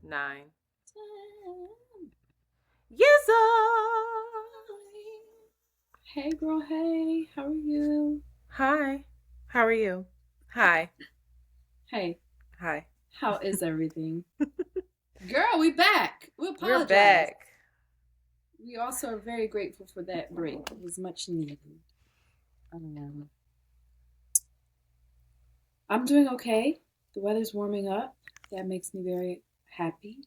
9. 10. Yes. Hey, girl. Hey, how are you? Hi. How are you? Hi. Hey, Hi. how is everything? Girl, we back. We We're apologize. back. We also are very grateful for that break. It was much needed. I'm doing okay. The weather's warming up. That makes me very happy.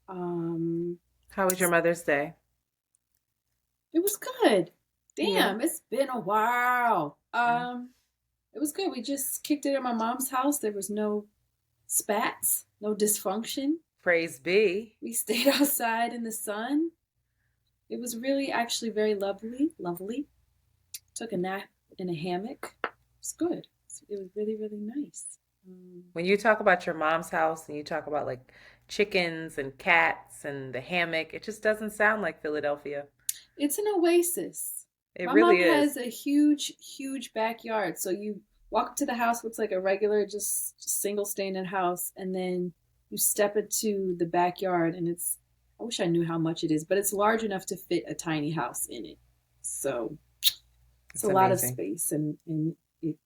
Um, How was your Mother's Day? it was good. Yeah. Damn, it's been a while. It was good. We just kicked it at my mom's house. There was no spats, no dysfunction. Praise be. We stayed outside in the sun. It was really actually very lovely, lovely. Took a nap in a hammock. It was good. It was really, really nice. When you talk about your mom's house and you talk about like chickens and cats and the hammock, it just doesn't sound like Philadelphia. It's an oasis. It My mom really has is. a huge, huge backyard. So you walk up to the house, looks like a regular, just single standing house, and then you step into the backyard, and it's. I wish I knew how much it is, but it's large enough to fit a tiny house in it. So it's a It's lot of amazing. space, and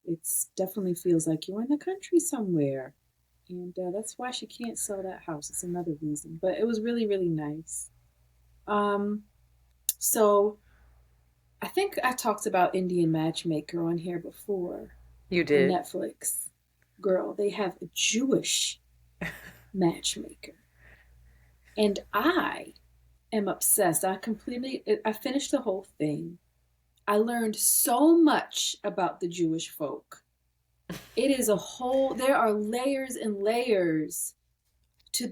it's definitely feels like you're in the country somewhere. And that's why she can't sell that house. It's another reason, but it was really, really nice. Um, so I think I talked about Indian Matchmaker on here before You on did. Netflix. Girl, they have a Jewish matchmaker. And I am obsessed. I finished the whole thing. I learned so much about the Jewish folk. It is a whole, there are layers and layers to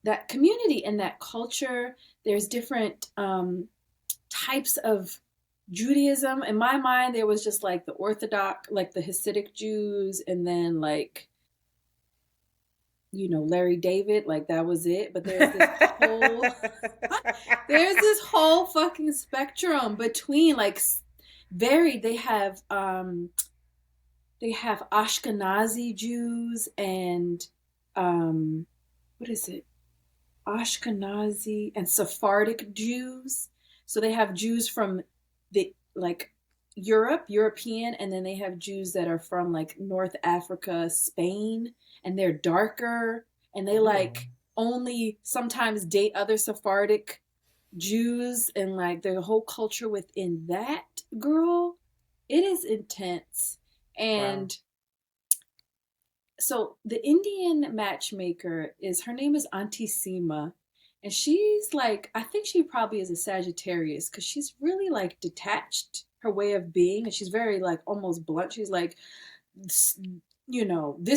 that community and that culture. There's different types of Judaism. In my mind, there was just like the Orthodox, like the Hasidic Jews, and then like, Larry David, like that was it. But there's this whole fucking spectrum between like varied. They have Ashkenazi Jews and what is it? Ashkenazi and Sephardic Jews. So they have Jews from the like European, and then they have Jews that are from like North Africa, Spain, and they're darker, and they Ooh. like only sometimes date other Sephardic Jews, and like there's a whole culture within that. Girl, it is intense. Wow. And so the Indian matchmaker is her name is Auntie Seema, and she's like I think she probably is a Sagittarius because she's really like detached her way of being, and she's very like almost blunt. She's like, this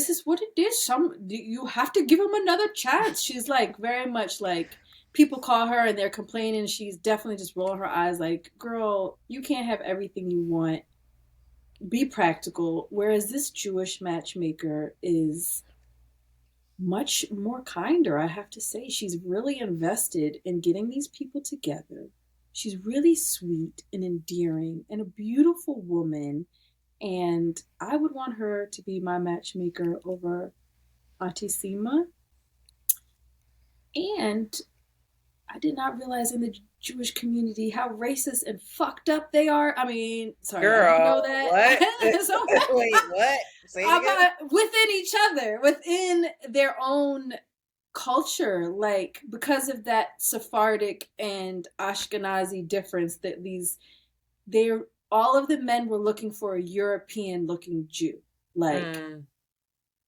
is what it is. You have to give him another chance. She's like very much like people call her and they're complaining. She's definitely just rolling her eyes like, girl, you can't have everything you want, be practical. Whereas this Jewish matchmaker is much more kinder, I have to say. She's really invested in getting these people together. She's really sweet and endearing and a beautiful woman. And I would want her to be my matchmaker over Auntie Sima. And I did not realize in the Jewish community how racist and fucked up they are. I mean, sorry, I didn't know Girl, that. what? So, Wait, what? Say it again? within each other, within their own culture, like because of that Sephardic and Ashkenazi difference, that they're all of the men were looking for a European looking Jew. Like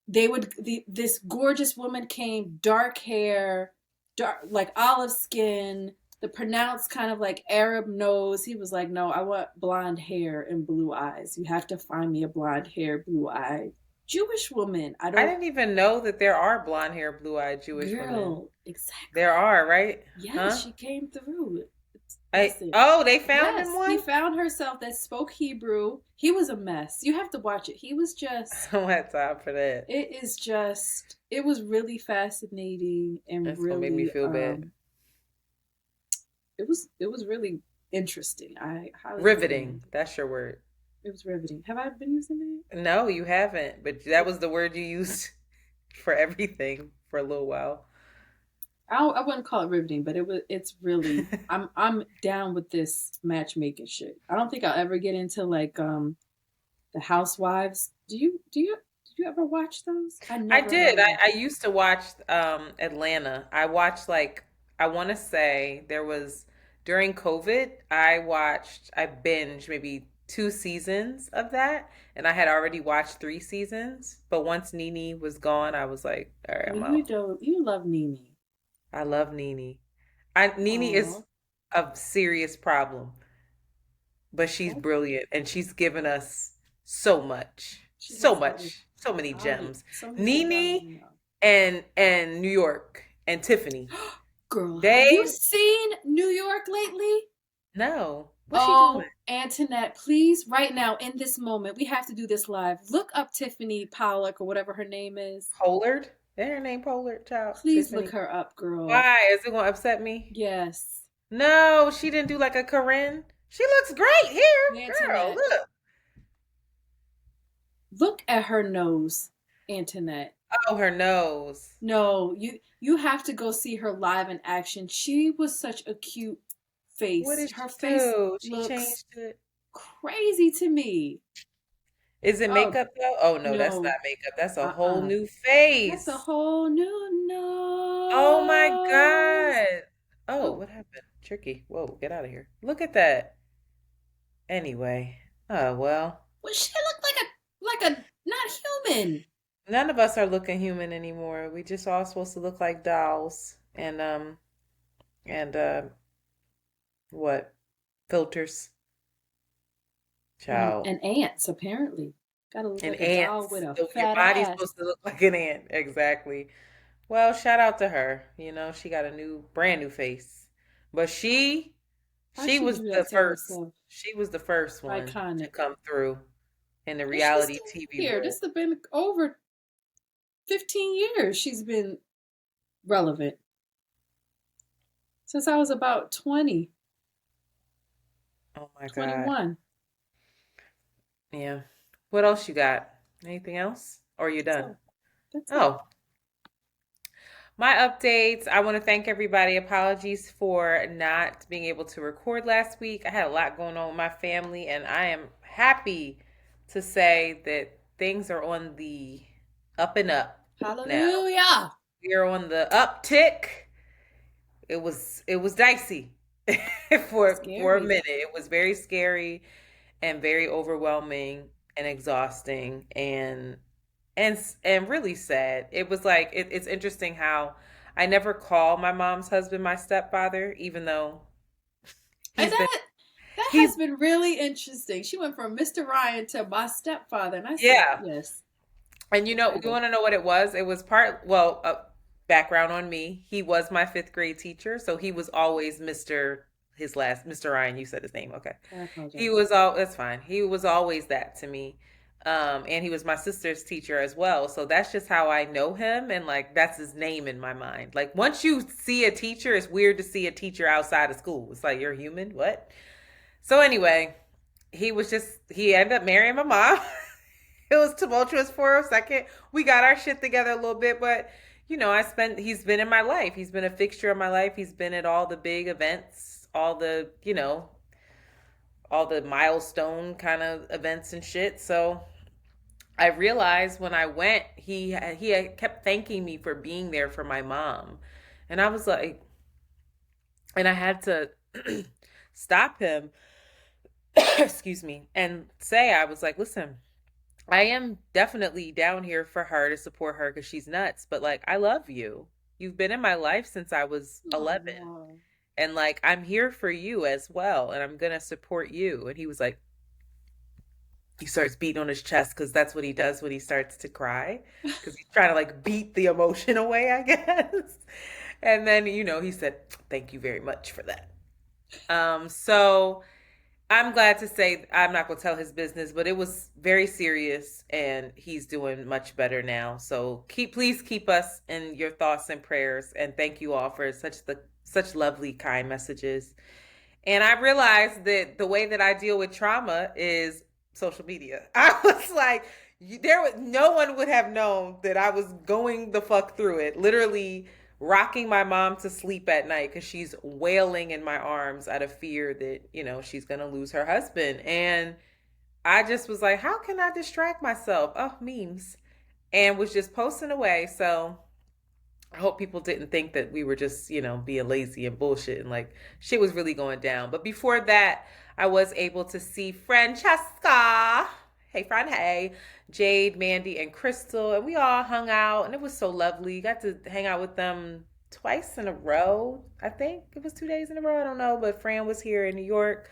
Mm. this gorgeous woman came, dark hair, dark like olive skin, the pronounced kind of like Arab nose. He was like, no, I want blonde hair and blue eyes. You have to find me a blonde hair, blue eye Jewish woman. I I don't. didn't even know that there are blonde hair, blue eyed Jewish women. Girl, exactly. There are, right? Yes, Huh? she came through. I Listen, Oh, they found him yes, he one? found herself that spoke Hebrew. He was a mess. You have to watch it. He was just, I don't have time for that. it was really fascinating and That's gonna make me really, feel bad. it was really interesting. I highly Riveting. recommend it. That's your word. It was riveting. Have I been using No, you haven't, but that it? was the word you used for everything for a little while. I wouldn't call it riveting, but it's really I'm down with this matchmaking shit. I don't think I'll ever get into like the Housewives. Did you ever watch those? I I never in my did. life. I used to watch Atlanta. I watched like I want to say there was during COVID, I binged maybe 2 seasons of that, and I had already watched 3 seasons. But once Nene was gone, I was like, all right, Well, I'm you out. don't. You love Nene. I love Nene. Nene is Oh, a serious problem, but she's that brilliant and she's given us so much, she so has given much, so many gems. so many good Nene gems. You know. and New York and Tiffany. Girl, have you They seen New York lately? no. What's she doing? Oh, Antoinette, please, right now, in this moment, we have to do this live. Look up Tiffany Pollock or whatever her name is. Pollard? Is her name Pollard, child? Please look Tiffany. her up, girl. Why? Is it gonna upset me? Yes. No, she didn't do like a Corinne. She looks great here. Girl, Antoinette. look. Look at her nose, Antoinette. Oh, her nose. No, you have to go see her live in action. She was such a cute What face. did Her she face do? She looks changed it. crazy to me. Is it Oh, makeup though? Oh no, that's not no. makeup. That's a whole Uh-uh. new That's a face. whole new Oh my nose. God. Oh, Oh, what happened? Tricky. Whoa, get out of here. Look at that. Anyway. Oh well. well, she looked like a not human. None of us are looking human anymore. We just all supposed to look like dolls and what? Filters. Child. And ants, apparently. Gotta look And like a doll with ants. a So your fat body's ass. supposed to look like an ant. Exactly. Well, shout out to her. You know, she got a brand new face. But Why she she was do the that to first. herself? She was the first one to Iconic. come through in the And she's reality still TV here. world. This has been over 15 years she's been relevant. Since I was about 20, Oh my God. 21. Yeah. What else you got? Anything else? Or you That's done? all. That's it. Oh, my updates. I want to thank everybody. Apologies for not being able to record last week. I had a lot going on with my family, and I am happy to say that things are on the up and up now. Hallelujah. We are on the uptick. It was dicey for a Scary. minute. It was very scary and very overwhelming and exhausting and really sad. It was like it's interesting how I never call my mom's husband my stepfather, even though And he's been that he's has been really interesting. She went from Mr. Ryan to my stepfather, and I said, yeah. yes, And you okay. want to know what it was? It was background on me. He was my fifth grade teacher, so he was always Mr. Ryan. You said his name, okay? I He apologize. was all that's fine. He was always that to me. And he was my sister's teacher as well. So that's just how I know him and like that's his name in my mind. Like once you see a teacher, it's weird to see a teacher outside of school. It's like you're human. What? So anyway, he ended up marrying my mom. It was tumultuous for a second. We got our shit together a little bit, but he's been in my life. He's been a fixture of my life. He's been at all the big events, all the milestone kind of events and shit. So I realized when I went, he had kept thanking me for being there for my mom, and I was like, and I had to stop him, excuse me, and say I was like, listen, I am definitely down here for her to support her because she's nuts, but like I love you. You've been in my life since I was 11, Oh, and like I'm here for you as well, and I'm gonna support you. And he was like, he starts beating on his chest because that's what he does when he starts to cry because he's trying to like beat the emotion away, I guess. And then he said, "Thank you very much for that." So I'm glad to say I'm not going to tell his business, but it was very serious, and he's doing much better now. So please keep us in your thoughts and prayers, and thank you all for such lovely, kind messages. And I realized that the way that I deal with trauma is social media. I was like, no one would have known that I was going the fuck through it. Literally rocking my mom to sleep at night because she's wailing in my arms out of fear that, she's going to lose her husband. And I just was like, how can I distract myself? Oh, memes. And was just posting away. So I hope people didn't think that we were just, being lazy and bullshit and like shit was really going down. But before that, I was able to see Francesca. Hey, Fran, hey. Jade, Mandii, and Cristle. And we all hung out and it was so lovely. Got to hang out with them twice in a row. I think it was 2 days in a row. I don't know. But Fran was here in New York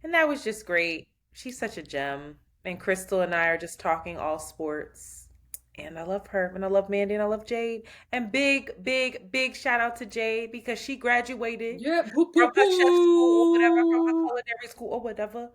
and that was just great. She's such a gem. And Cristle and I are just talking all sports. And I love her, and I love Mandii, and I love Jade. And big, big, big shout out to Jade because she graduated Yeah, boo, from boo, her chef school or whatever, from her boo. culinary school or whatever.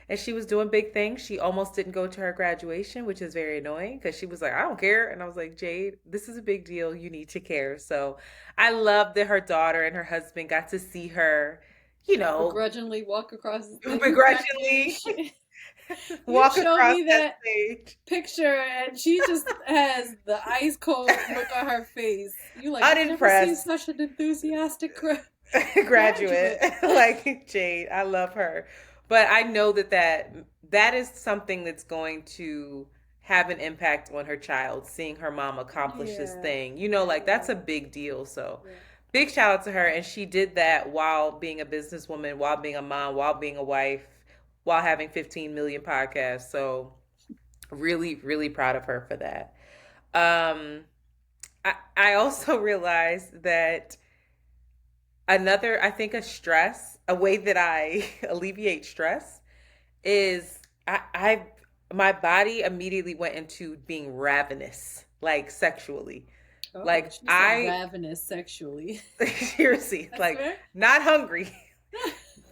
And she was doing big things. She almost didn't go to her graduation, which is very annoying because she was like, I don't care. And I was like, Jade, this is a big deal. You need to care. So I love that her daughter and her husband got to see her, you know, Begrudgingly walk across the begrudgingly stage. You walk showed across me that that stage. picture, and she just has the ice cold look on her face. You like, I've never seen Unimpressed. such an enthusiastic Graduate graduate. like Jade. I love her. But I know that is something that's going to have an impact on her child, seeing her mom accomplish this Yeah, thing. Like yeah, that's a big deal. So yeah. big shout out to her. And she did that while being a businesswoman, while being a mom, while being a wife, while having 15 million podcasts. So really, really proud of her for that. Um, I also realized that another, I think, a way that I alleviate stress is I my body immediately went into being ravenous, like sexually. Oh, Like she said I ravenous sexually. seriously, That's like fair. not hungry.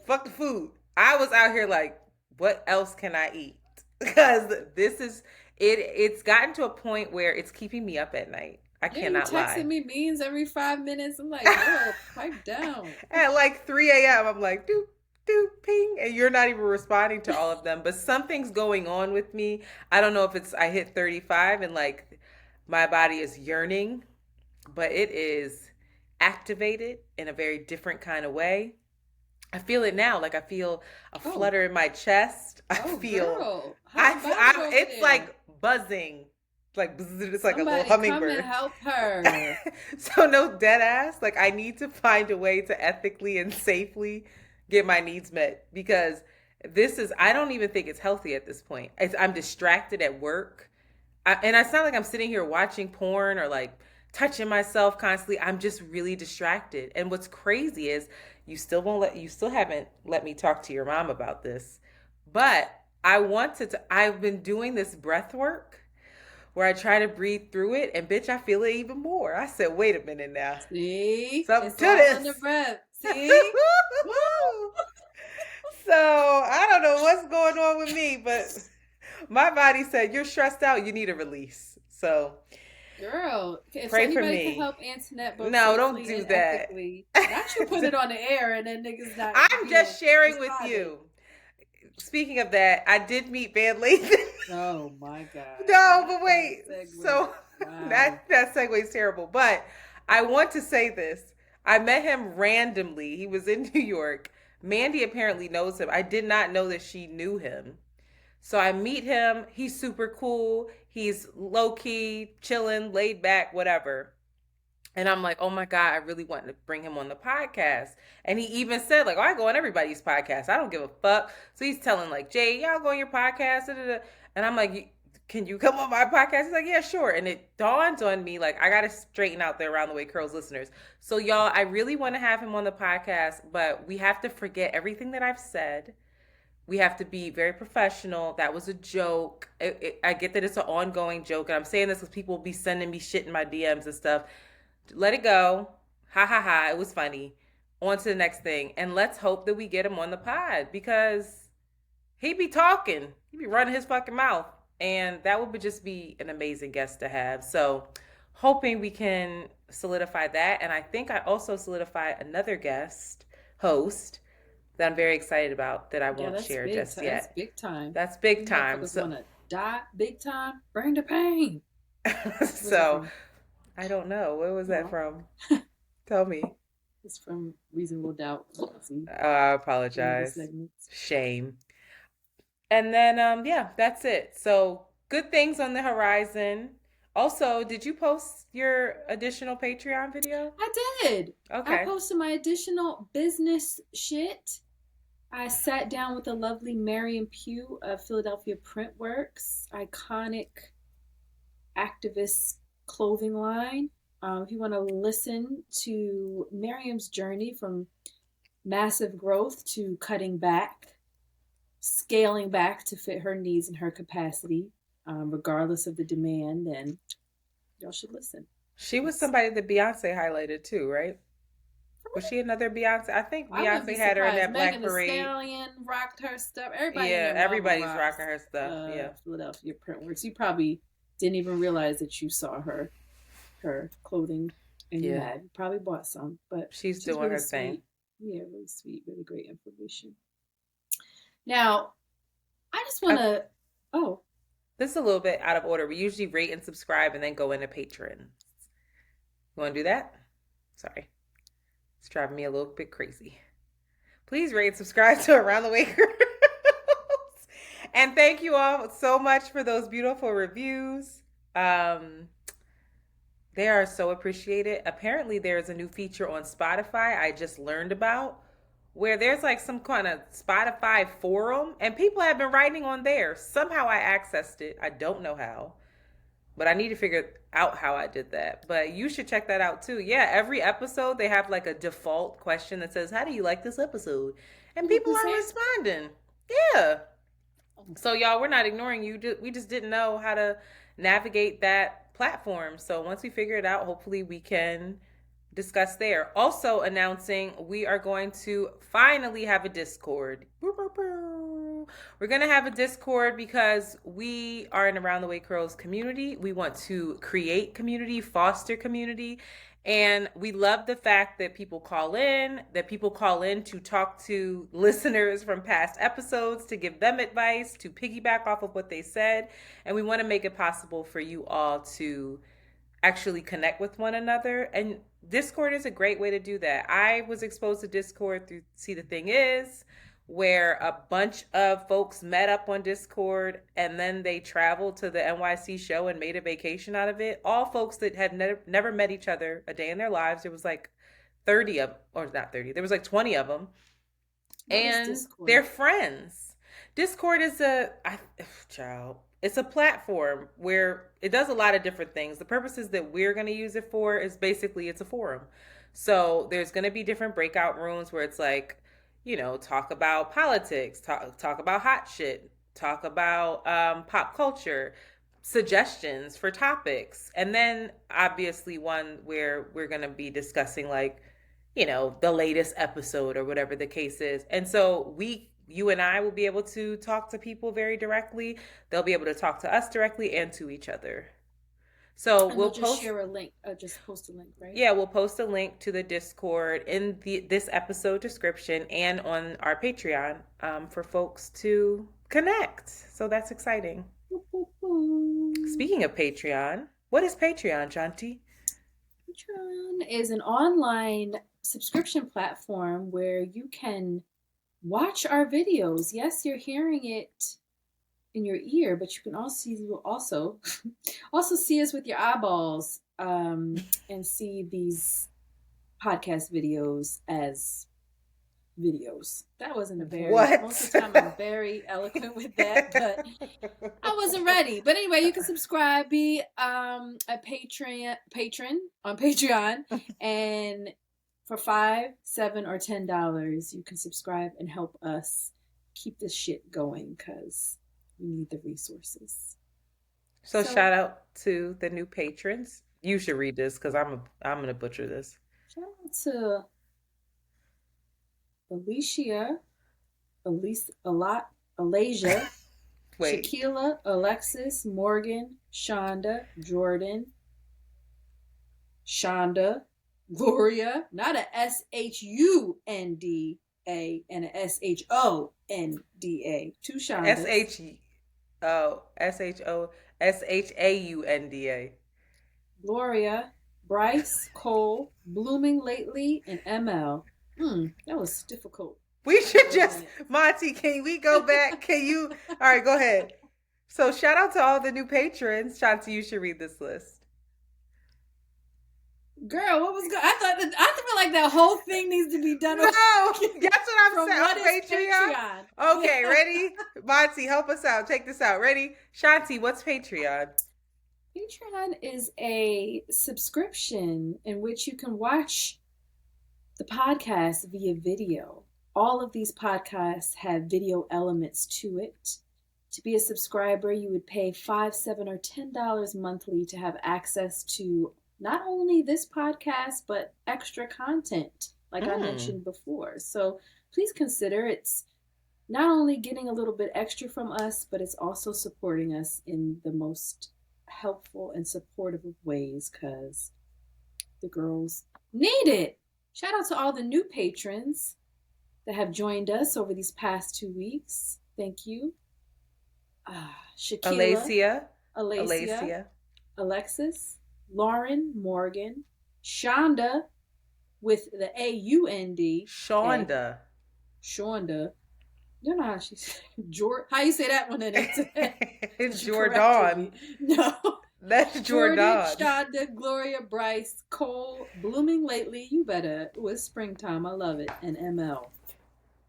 Fuck the food. I was out here like, what else can I eat? Because this is it's gotten to a point where it's keeping me up at night. I Yeah, you cannot texting lie. me memes every 5 minutes. I'm like, girl, pipe down. At like 3 a.m., I'm like, doop, doop, ping. And you're not even responding to all of them. But something's going on with me. I don't know if it's I hit 35 and like my body is yearning, but it is activated in a very different kind of way. I feel it now. Like I feel a Oh, flutter in my chest. oh, girl, I how feel, about it over it's there? like buzzing. Like bzz, it's like a little Somebody come and hummingbird. help her. So no dead ass. Like I need to find a way to ethically and safely get my needs met because I don't even think it's healthy at this point. I'm distracted at work. And it's not like I'm sitting here watching porn or like touching myself constantly. I'm just really distracted. And what's crazy is you still haven't let me talk to your mom about this. But I've been doing this breath work where I try to breathe through it and bitch, I feel it even more. I said, wait a minute now. See, Something it's to all in the this. breath. See, woo, So I don't know what's going on with me, but my body said, you're stressed out. You need a release. So girl. If pray for anybody can me. help Antoinette both No, don't safely do and that. ethically, not you put it on the air and then niggas not I'm being just sharing with responding. you. Speaking of that, I did meet Van Lathan. Oh my God, No, not but that wait. segue. So Wow. that segue is terrible. But I want to say this. I met him randomly. He was in New York. Mandii apparently knows him. I did not know that she knew him. So I meet him. He's super cool. He's low key, chilling, laid back, whatever. And I'm like, oh my God, I really want to bring him on the podcast. And he even said, like, oh, I go on everybody's podcast. I don't give a fuck. So he's telling, like, Jay, y'all go on your podcast. Da, da, da. And I'm like, can you come on my podcast? He's like, yeah, sure. And it dawns on me, like, I got to straighten out the Around the Way Curls listeners. So, y'all, I really want to have him on the podcast, but we have to forget everything that I've said. We have to be very professional. That was a joke. I get that it's an ongoing joke. And I'm saying this because people will be sending me shit in my DMs and stuff. Let it go. Ha ha ha. It was funny. On to the next thing. And let's hope that we get him on the pod because he be talking. He be running his fucking mouth. And that would just be an amazing guest to have. So hoping we can solidify that. And I think I also solidified another guest host that I'm very excited about that I Yeah, won't that's share big just time. That's yet. big time. That's big These time. motherfuckers want to die big time. Bring the pain. Where's that So from? I don't know. Where was that Oh, from? Tell me. It's from Reasonable Doubt. See, I one of the apologize. segments. Shame. And then yeah, that's it. So good things on the horizon. Also, did you post your additional Patreon video? I did. I Okay. posted my additional business shit. I sat down with the lovely Marion Pugh of Philadelphia Printworks, iconic activist clothing line. If you want to listen to Miriam's journey from massive growth to cutting back, scaling back to fit her needs and her capacity, regardless of the demand, then y'all should listen. She was It's, somebody that Beyonce highlighted too, right? Was she another Beyonce? I think I wouldn't be Beyonce had her in surprised. that Black Megan Thee Parade. Stallion rocked her stuff. Everybody in Yeah, your mama everybody's rocks rocking her stuff. Yeah. Philadelphia Printworks. You probably didn't even realize that you saw her clothing and you Yeah. had. You probably bought some, but She's she's doing really her thing. sweet. Yeah, really sweet, really great information. Now, I just want Uh, to. Oh, this is a little bit out of order. We usually rate and subscribe and then go into Patreon. You want to do that? Sorry. It's driving me a little bit crazy. Please rate and subscribe to Around the Way Girls. And thank you all so much for those beautiful reviews. Um, they are so appreciated. Apparently, there's a new feature on Spotify I just learned about where there's like some kind of Spotify forum and people have been writing on there. Somehow I accessed it. I don't know how, but I need to figure out how I did that. But you should check that out too. Yeah, every episode they have like a default question that says, "How do you like this episode?" And people are responding. Yeah. So y'all, we're not ignoring you. We just didn't know how to navigate that platform. So once we figure it out, hopefully we can discuss there. Also announcing we are going to finally have a Discord. We're going to have a Discord because we are an Around the Way Curls community. We want to create community, foster community. And we love the fact that people call in, to talk to listeners from past episodes, to give them advice, to piggyback off of what they said. And we want to make it possible for you all to actually connect with one another. And Discord is a great way to do that. I was exposed to Discord through See the Thing Is, where a bunch of folks met up on Discord and then they traveled to the NYC show and made a vacation out of it. All folks that had never met each other a day in their lives. There was like 30 of, or not 30, there was like 20 of them. what is And Discord? they're friends. Discord is child, it's a platform where it does a lot of different things. The purposes that we're going to use it for is basically it's a forum. So there's going to be different breakout rooms where it's like, talk about politics, talk about hot shit, talk about pop culture, suggestions for topics, and then obviously one where we're going to be discussing like the latest episode or whatever the case is. And so you and I will be able to talk to people very directly. They'll be able to talk to us directly and to each other. So And we'll they'll just post, share a link. Just post a link, right? yeah, we'll post a link to the Discord in this episode description and on our Patreon for folks to connect. So that's exciting. Speaking of Patreon, what is Patreon, Shanti? Patreon is an online subscription platform where you can watch our videos. Yes, you're hearing it in your ear, but you can also see us with your eyeballs, and see these podcast videos as videos. That wasn't a very What? most of the time I'm very eloquent with that, but I wasn't ready. But anyway, you can subscribe, be a patron on Patreon, and for $5, $7, or $10, you can subscribe and help us keep this shit going because we need the resources. So shout out to the new patrons. You should read this because I'm gonna butcher this. Shout out to Alicia, Alasia, Wait. Shaquila, Alexis, Morgan, Shonda, Jordan, Shonda, Gloria, not a SHUNDA and a SHONDA. Two Shondas. SHOSHAUNDA. Gloria, Bryce, Cole, Blooming Lately, and ML. That was difficult. We should Those just, minutes. Monty, can we go back? Can you? All right, go ahead. So shout out to all the new patrons. Shanti, you should read this list. Girl, what was good? I feel like that whole thing needs to be done No, that's what I'm from saying. what On is Patreon. Patreon. Okay, Yeah. ready? Monty, help us out. Take this out. Ready? Shanti, what's Patreon? Patreon is a subscription in which you can watch the podcast via video. All of these podcasts have video elements to it. To be a subscriber, you would pay $5, $7, or $10 monthly to have access to not only this podcast, but extra content, like I mentioned before. So please consider it's not only getting a little bit extra from us, but it's also supporting us in the most helpful and supportive of ways because the girls need it. Shout out to all the new patrons that have joined us over these past 2 weeks. Thank you. Shakila, Alacia, Alexis, Lauren, Morgan, Shonda with the AUND. Shonda. Shonda. You know how she's how you say that one in it? It's Jordan. No. That's Jordan. Shonda, Gloria, Bryce, Cole, Blooming Lately. You better. It was springtime. I love it. And ML.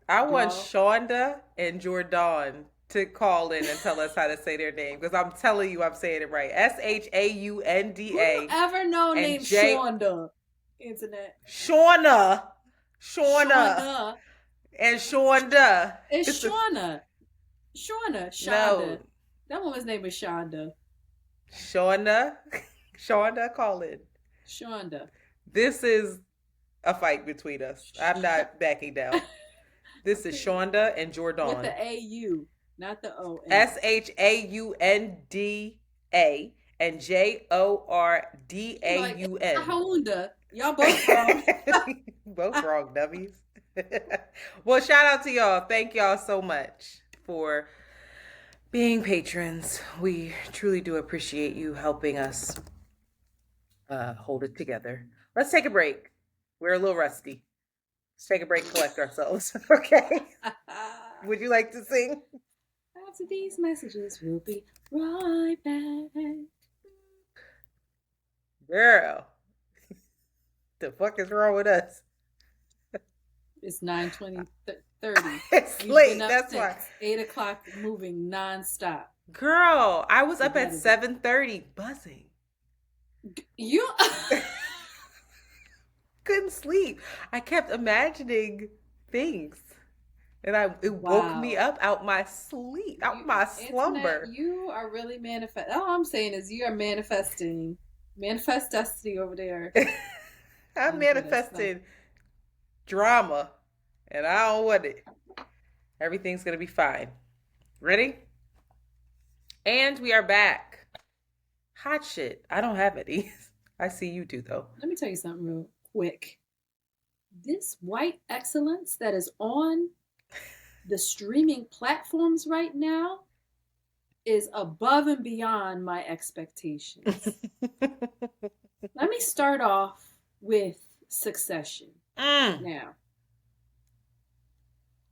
I want Shonda and Jordan to call in and tell us how to say their name because I'm telling you I'm saying it right. Shaunda. Who ever know named Shonda? Internet. Shauna. Shauna. And Shonda. It's Shauna. Shonda. No. That woman's name is Shonda. Shonda, call in. Shonda. This is a fight between us. I'm not backing down. This is Shonda and Jordan. With the AU, not the O. Shaunda and Jordan. Like, Honda. Y'all both wrong. Both wrong, dummies. Well, shout out to y'all. Thank y'all so much for being patrons. We truly do appreciate you helping us hold it together. Let's take a break. We're a little rusty. Let's take a break, collect ourselves. Okay? Would you like to sing? After these messages, we'll be right back. Girl. The fuck is wrong with us? It's 9:20, 30. It's late, that's why. 8 o'clock moving nonstop. Girl, I was up at 7:30 buzzing. You couldn't sleep. I kept imagining things. And it woke me up out my sleep, out my slumber. Antoinette, you are really all I'm saying is you are manifesting. Manifest destiny over there. I'm manifesting drama. And I don't want it. Everything's going to be fine. Ready? And we are back. Hot shit. I don't have any. I see you do, though. Let me tell you something real quick. This white excellence that is on the streaming platforms right now is above and beyond my expectations. Let me start off with Succession. Now,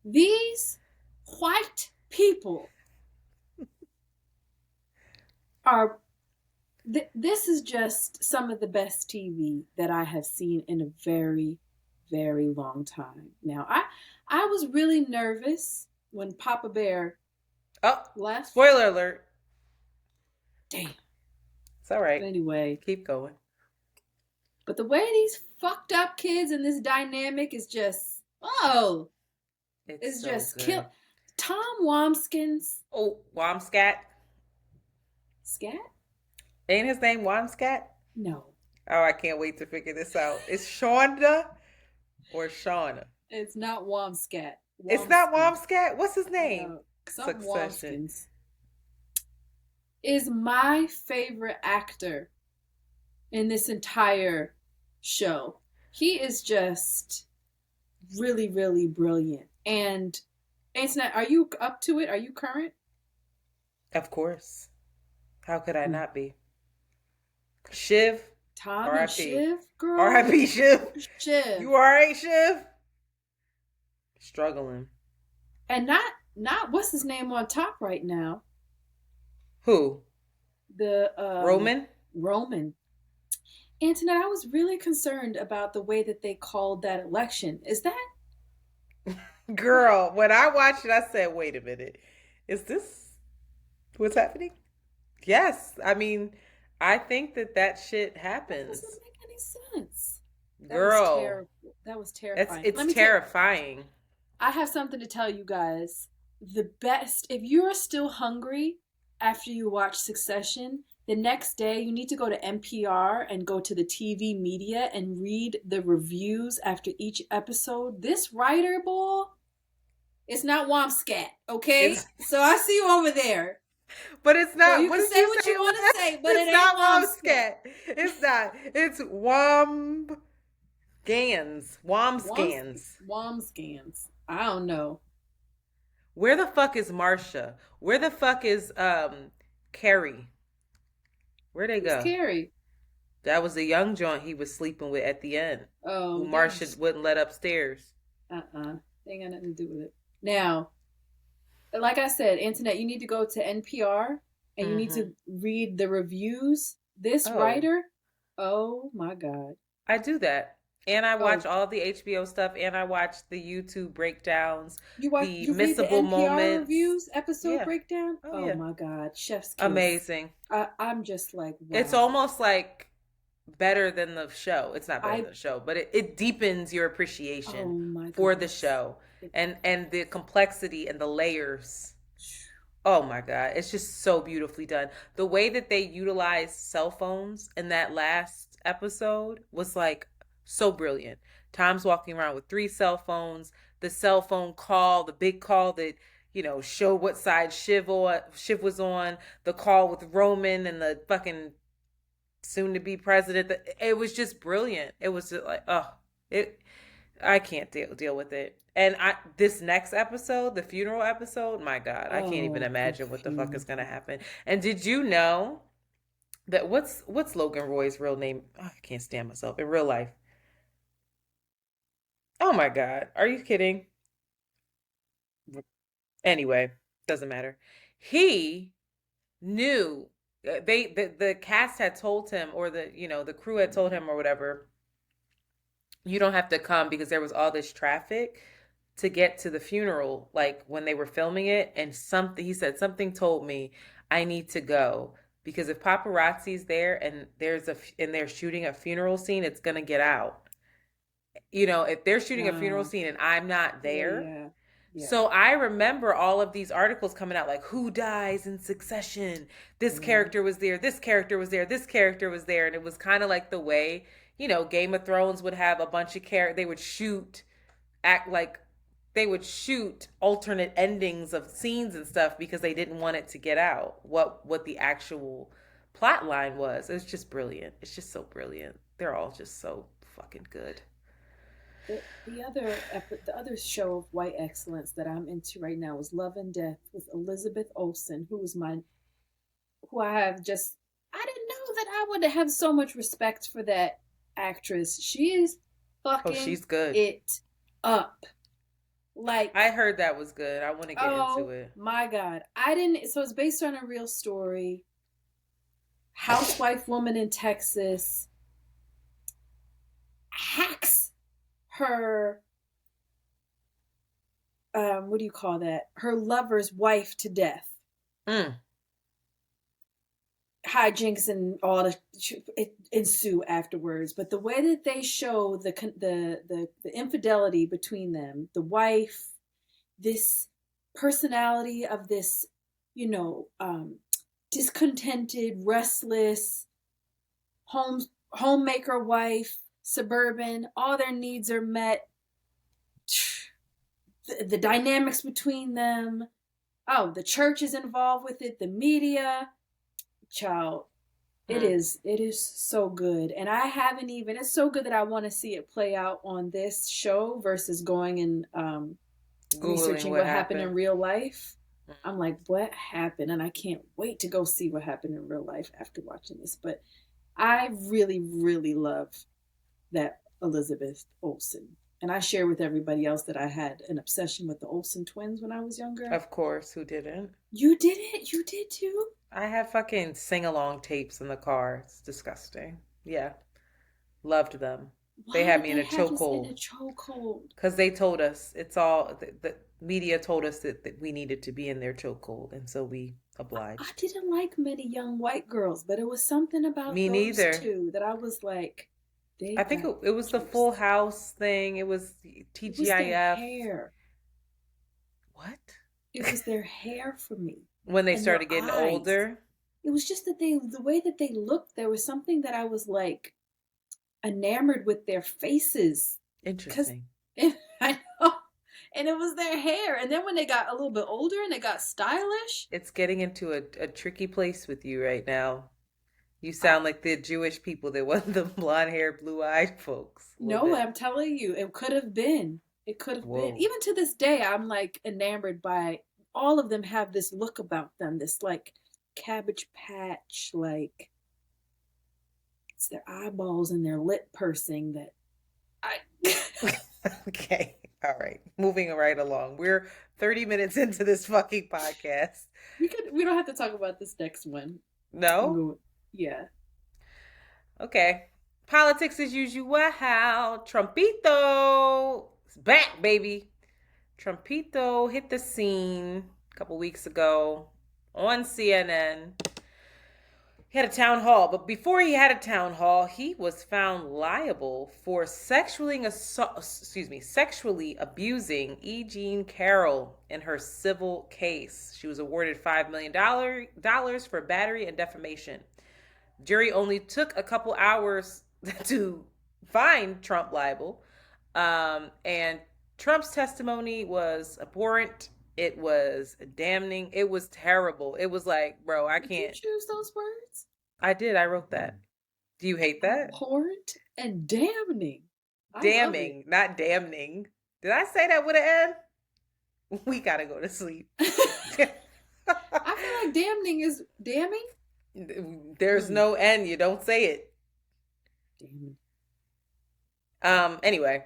these white people are this is just some of the best TV that I have seen in a very, very long time. Now, I was really nervous when Papa Bear left. Spoiler alert. Damn. It's all right. But anyway. Keep going. But the way these fucked up kids in this dynamic is just, it's so just kill. Tom Wamskins. Oh, Wamscat. Scat? Ain't his name Wamscat? No. Oh, I can't wait to figure this out. Is Shonda or Shauna? It's not Wamscat. It's not Wamscat? What's his name? No. Succession. Is my favorite actor in this entire show. He is just really, really brilliant. And Antoinette, are you up to it? Are you current? Of course. How could I not be? Shiv, Tom and R.I.P. Shiv, girl. R.I.P. Shiv. Shiv. You alright, Shiv? Struggling. And not what's his name on top right now. Who? The Roman? Roman. Antoinette, I was really concerned about the way that they called that election. Is that Girl, when I watched it, I said, wait a minute. Is this what's happening? Yes. I mean, I think that that shit that doesn't happens. make any sense. That was Girl, terrible. That was it's terrifying. it's Let me tell you, terrifying. I have something to tell you guys. The best, if you're still hungry after you watch Succession, the next day you need to go to NPR and go to the TV media and read the reviews after each episode. This writer, boy, it's not Womscat, okay? It's So I see you over there. but it's So not. you What can did say you what say you it want to was? say, but it It's ain't not Womscat. Womscat. It's not. It's Womgans. Woms, Womscans. Womscans. I don't know. Where the fuck is Marsha? Where the fuck is Carrie? Where'd they Who's go? Carrie? That was the young joint he was sleeping with at the end, who Oh, Marsha wouldn't let upstairs. They ain't got nothing to do with it. Now, like I said, Antoinette, you need to go to NPR and you need Mm-hmm. to read the reviews. This Oh, writer, oh my God. I do that. And I watch Oh, all the HBO stuff and I watch the YouTube breakdowns, the you read the missable NPR moments. reviews, episode Yeah. breakdown? Oh, Oh yeah. my God. Chef's kiss. Amazing. I'm just like, It's wow. almost like better than the show. It's not better than I, the show, but it deepens your oh appreciation my for the goodness. show It, and the complexity and the layers. Oh my God. It's just so beautifully done. The way that they utilized cell phones in that last episode was like so brilliant. Tom's walking around with three cell phones, the cell phone call, the big call that, showed what side Shiv was on, the call with Roman and the fucking soon to be president. It was just brilliant. It was just like, oh, it I can't deal with it. And this next episode, the funeral episode, my God, I can't even oh, the imagine what the fuck is gonna funeral. happen. And did you know that what's Logan Roy's real name? Oh, I can't stand myself in real life. Oh my God, are you kidding? Anyway, doesn't matter. He knew the cast had told him, or the crew had told him or whatever, you don't have to come because there was all this traffic to get to the funeral, like when they were filming it. And he said, something told me I need to go because if paparazzi's there and they're shooting a funeral scene, it's gonna get out. If they're shooting a funeral Wow. scene and I'm not Yeah, there. yeah, yeah. So I remember all of these articles coming out like who dies in succession. This Mm. character was there, this character was there, this character was there. And it was kind of like the way, Game of Thrones would have a bunch of characters. Act like they would shoot alternate endings of scenes and stuff because they didn't want it to get out what the actual plot line was. It's just brilliant. It's just so brilliant. They're all just so fucking good. The other show of white excellence that I'm into right now is Love and Death with Elizabeth Olsen, who I have just I didn't know that I would have so much respect for that actress. She is Oh, fucking she's good. it up. Like, I heard that was good. I want to get into oh it. my God. I didn't so it's based on a real story. Housewife woman in Texas hacks her what do you call that? Her lover's wife to death. Mm. Hijinks and all it ensue afterwards. But the way that they show the infidelity between them, the wife, this personality of this, you know, discontented, restless home homemaker wife, suburban, all their needs are met. The dynamics between them. Oh, the church is involved with it, the media. Child, Mm. it is so good. And I haven't even it's so good that I want to see it play out on this show versus going and Googling researching what what happened in happened. real life. Mm. I'm like, what happened? And I can't wait to go see what happened in real life after watching this. But I really, really love that Elizabeth Olsen. And I share with everybody else that I had an obsession with the Olsen twins when I was younger. Of course, who didn't? You did it? You did too? I have fucking sing-along tapes in the car. It's disgusting. Yeah, loved them. They Why had did me in they a have us in chokehold a chokehold? because they told us it's all the media told us that we needed to be in their chokehold, and so we I obliged. didn't like many young white girls, but it was something about Me those neither. two that I was like, they I think got it was the Full juice. House thing. It was It was their TGIF. hair. What? It was their hair for me When they and their started getting eyes. older. It was just that the way that they looked, there was something that I was like enamored with their faces. Because Interesting. I know. And it was their hair. And then when they got a little bit older and they got stylish, It's getting into a tricky place with you right now. You I, sound like the Jewish people that want the blonde haired, blue eyed folks a little no, bit. I'm telling you, it could have been. It could have been. Whoa. Even to this day, I'm like enamored by all of them have this look about them, this like cabbage patch, like it's their eyeballs and their lip pursing that I Okay. All right. Moving right along. We're 30 minutes into this fucking podcast. we don't have to talk about this next one. No? Yeah. Okay. Politics as usual. How Trumpito is back, baby. Trumpito hit the scene a couple weeks ago on CNN. He had a town hall, but before he had a town hall, he was found liable for sexually abusing E. Jean Carroll in her civil case. She was awarded $5 million for battery and defamation. Jury only took a couple hours to find Trump liable, and Trump's testimony was abhorrent. It was damning. It was terrible. It was like, bro, I Did you can't. choose those words? I did. I wrote that. Do you hate that? Abhorrent and damning. I love it. Damning, not damning. Did I say that with an N? We gotta go to sleep. I feel like damning is damning. There's Hmm. no N. You don't say it. Damning. Anyway,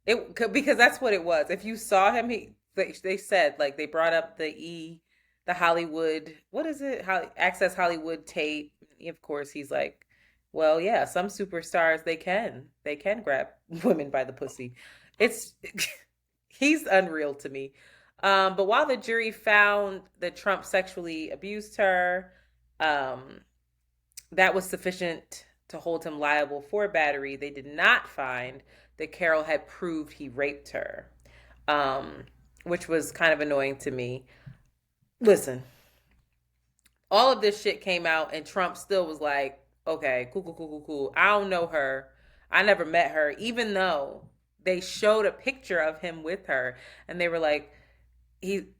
because that's what it was. If you saw him, they said like they brought up the Hollywood. What is it? Access Hollywood tape. Of course, he's like, well, yeah, some superstars they can grab women by the pussy. It's he's unreal to me. But while the jury found that Trump sexually abused her, um, that was sufficient to hold him liable for battery. They did not find that Carroll had proved he raped her, um, which was kind of annoying to me. Listen, all of this shit came out, and Trump still was like, okay, cool, cool, cool, cool, cool. I don't know her. I never met her, even though they showed a picture of him with her, and they were like,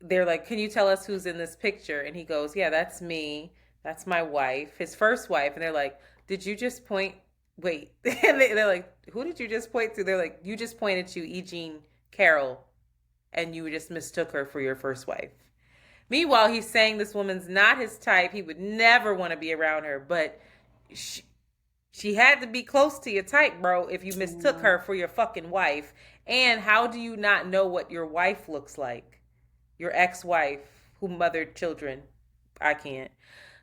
they're like, can you tell us who's in this picture? And he goes, yeah, that's me. That's my wife, his first wife. And they're like, did you just point? Wait. And they're like, who did you just point to? They're like, you just pointed to E. Jean Carroll and you just mistook her for your first wife. Meanwhile, he's saying this woman's not his type. He would never want to be around her, but she, she had to be close to your type, bro, if you mistook Yeah. her for your fucking wife. And how do you not know what your wife looks like? Your ex-wife who mothered children. I can't.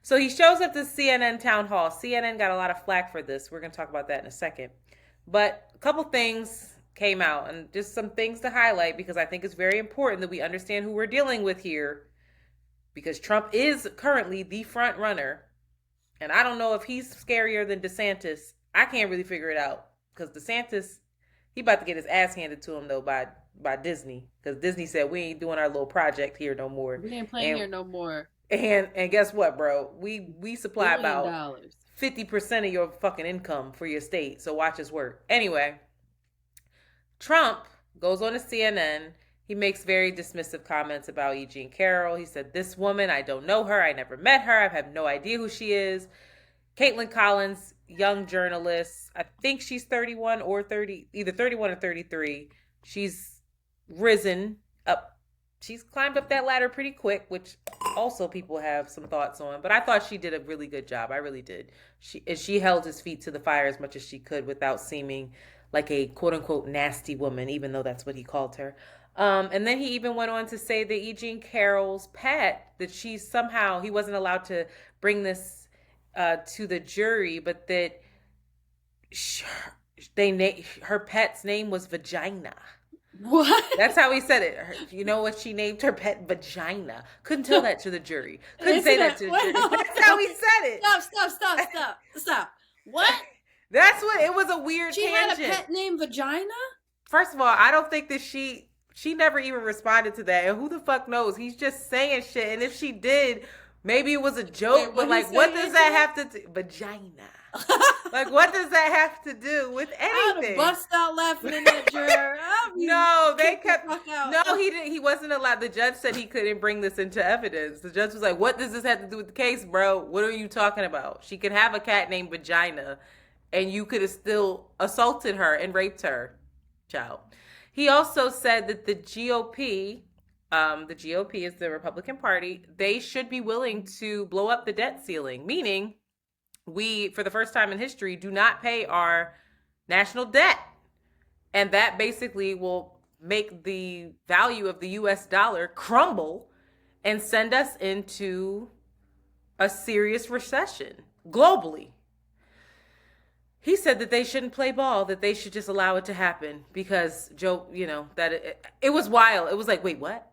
So he shows up to CNN town hall. CNN got a lot of flack for this. We're going to talk about that in a second. But a couple things came out and just some things to highlight because I think it's very important that we understand who we're dealing with here because Trump is currently the front runner. And I don't know if he's scarier than DeSantis. I can't really figure it out because DeSantis, he about to get his ass handed to him though by Disney because Disney said we ain't doing our little project here no more. We ain't playing And here no more. and guess what, bro? We supply Billion about dollars. 50% of your fucking income for your state. So watch us work. Anyway, Trump goes on to CNN. He makes very dismissive comments about E. Jean Carroll. He said, this woman, I don't know her. I never met her. I have no idea who she is. Caitlin Collins, young journalist. I think she's 31 or 30, either 31 or 33. She's risen up she's climbed up that ladder pretty quick, which also people have some thoughts on. But I thought she did a really good job. I really did. She held his feet to the fire as much as she could without seeming like a quote unquote nasty woman, even though that's what he called her. And then he even went on to say that E. Jean Carroll's pet, that she somehow, he wasn't allowed to bring this to the jury, but that she, her pet's name was Vagina. What? That's how he said it. You know what? She named her pet Vagina. Couldn't tell that to the jury. Couldn't say that to the jury. That's how he said it. Stop. What? That's what, it was a weird tangent. She had a pet named Vagina? First of all, I don't think that she never even responded to that. And who the fuck knows? He's just saying shit. And if she did, maybe it was a joke. Wait, but like, what does that have to do? Vagina. Like, what does that have to do with anything? I bust out laughing in that juror. No, they kept. No, he didn't. He wasn't allowed. The judge said he couldn't bring this into evidence. The judge was like, "What does this have to do with the case, bro? What are you talking about? She could have a cat named Vagina, and you could have still assaulted her and raped her, child." He also said that the GOP is the Republican Party, they should be willing to blow up the debt ceiling, meaning we, for the first time in history, do not pay our national debt. And that basically will make the value of the US dollar crumble and send us into a serious recession globally. He said that they shouldn't play ball, that they should just allow it to happen because Joe, that it was wild. It was like, wait, what?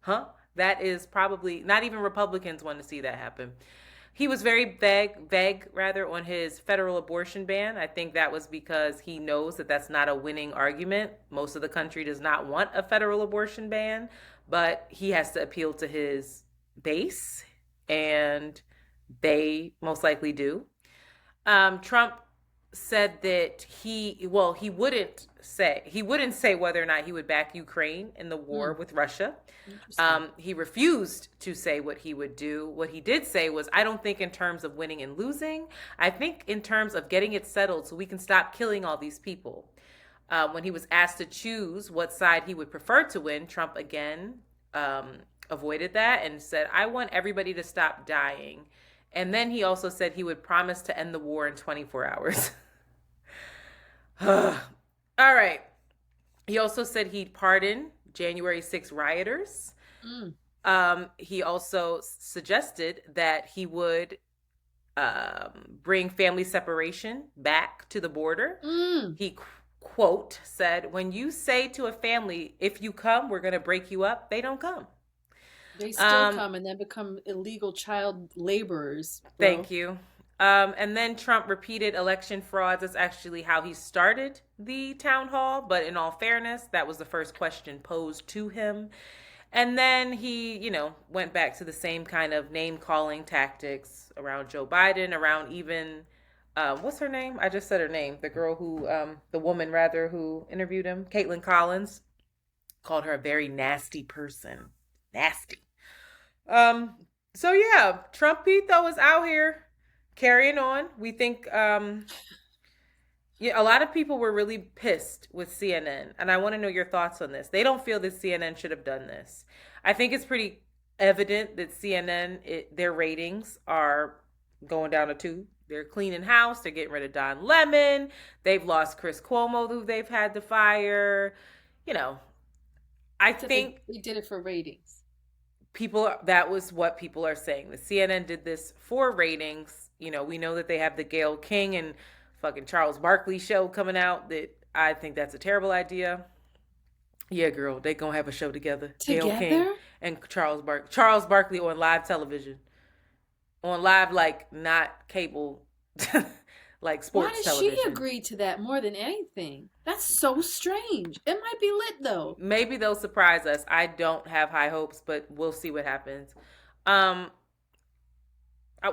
Huh? That is probably, not even Republicans want to see that happen. He was very vague on his federal abortion ban. I think that was because he knows that that's not a winning argument. Most of the country does not want a federal abortion ban, but he has to appeal to his base, and they most likely do. Trump said that he wouldn't say whether or not he would back Ukraine in the war with Russia. He refused to say what he would do. What he did say was, I don't think in terms of winning and losing. I think in terms of getting it settled so we can stop killing all these people. When he was asked to choose what side he would prefer to win, Trump again avoided that and said, I want everybody to stop dying. And then he also said he would promise to end the war in 24 hours. All right. He also said he'd pardon January 6 rioters. He also suggested that he would bring family separation back to the border. He, quote, said, when you say to a family, if you come, we're going to break you up, they don't come. They still come and then become illegal child laborers. Bro. Thank you. And then Trump repeated election frauds. That's actually how he started the town hall. But in all fairness, that was the first question posed to him. And then he, went back to the same kind of name-calling tactics around Joe Biden, around even, what's her name? I just said her name. The girl who, the woman rather, who interviewed him, Caitlin Collins, called her a very nasty person. Nasty. So yeah, Trumpy though is out here carrying on. We think, a lot of people were really pissed with CNN, and I want to know your thoughts on this. They don't feel that CNN should have done this. I think it's pretty evident that CNN, their ratings are going down a tube. They're cleaning house. They're getting rid of Don Lemon. They've lost Chris Cuomo, who they've had to fire. I think they did it for ratings. That was what people are saying. The CNN did this for ratings. We know that they have the Gayle King and fucking Charles Barkley show coming out. That I think that's a terrible idea. Yeah, girl, they gonna have a show together. Gayle King and Charles Barkley on live television, on live, like not cable, like sports television. Why did she agree to that more than anything? That's so strange. It might be lit though. Maybe they'll surprise us. I don't have high hopes, but we'll see what happens.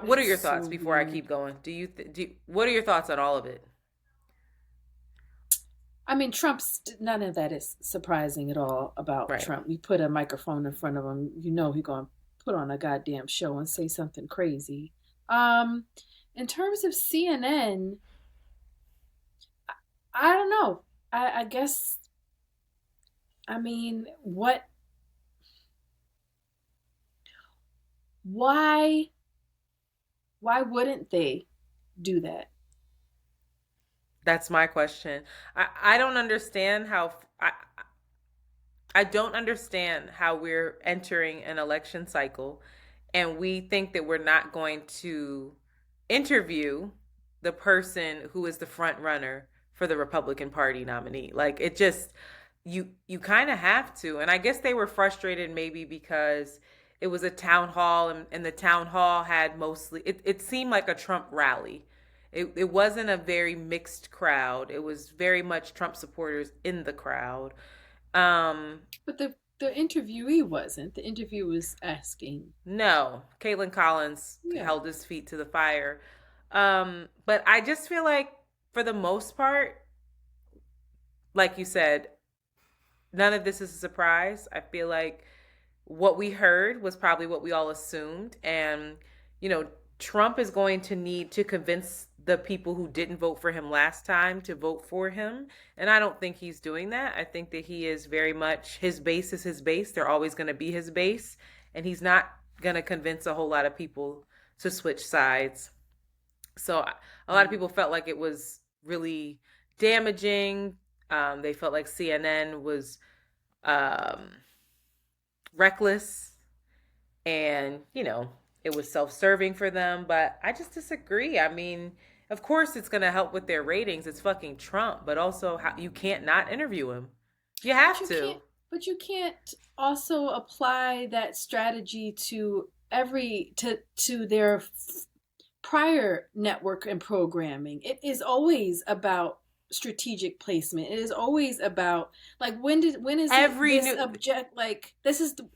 What are your thoughts before I keep going? What are your thoughts on all of it? I mean, none of that is surprising at all about Trump. You put a microphone in front of him, he's going to put on a goddamn show and say something crazy. In terms of CNN, I don't know. I guess, I mean, what Why why wouldn't they do that? That's my question. I don't understand how I don't understand how we're entering an election cycle and we think that we're not going to interview the person who is the front runner for the Republican Party nominee. Like it just you kind of have to. And I guess they were frustrated maybe because it was a town hall and the town hall had mostly it seemed like a Trump rally. It wasn't a very mixed crowd. It was very much Trump supporters in the crowd. Um, But the interviewee wasn't. The interview was asking. no, Caitlin Collins Yeah. held his feet to the fire. But I just feel like for the most part, like you said, none of this is a surprise. I feel like what we heard was probably what we all assumed. And, you know, Trump is going to need to convince the people who didn't vote for him last time to vote for him. And I don't think he's doing that. I think that he is very much his base is his base. They're always going to be his base. And he's not going to convince a whole lot of people to switch sides. So a lot of people felt like it was really damaging. They felt like CNN was um, reckless and, you know, it was self-serving for them, but I just disagree. I mean, of course it's going to help with their ratings. It's fucking Trump, but also how, you can't not interview him. You But have you to. can't but you can't also apply that strategy to every to their prior network and programming. It is always about strategic placement. It is always about like when is it Every this new object like this is the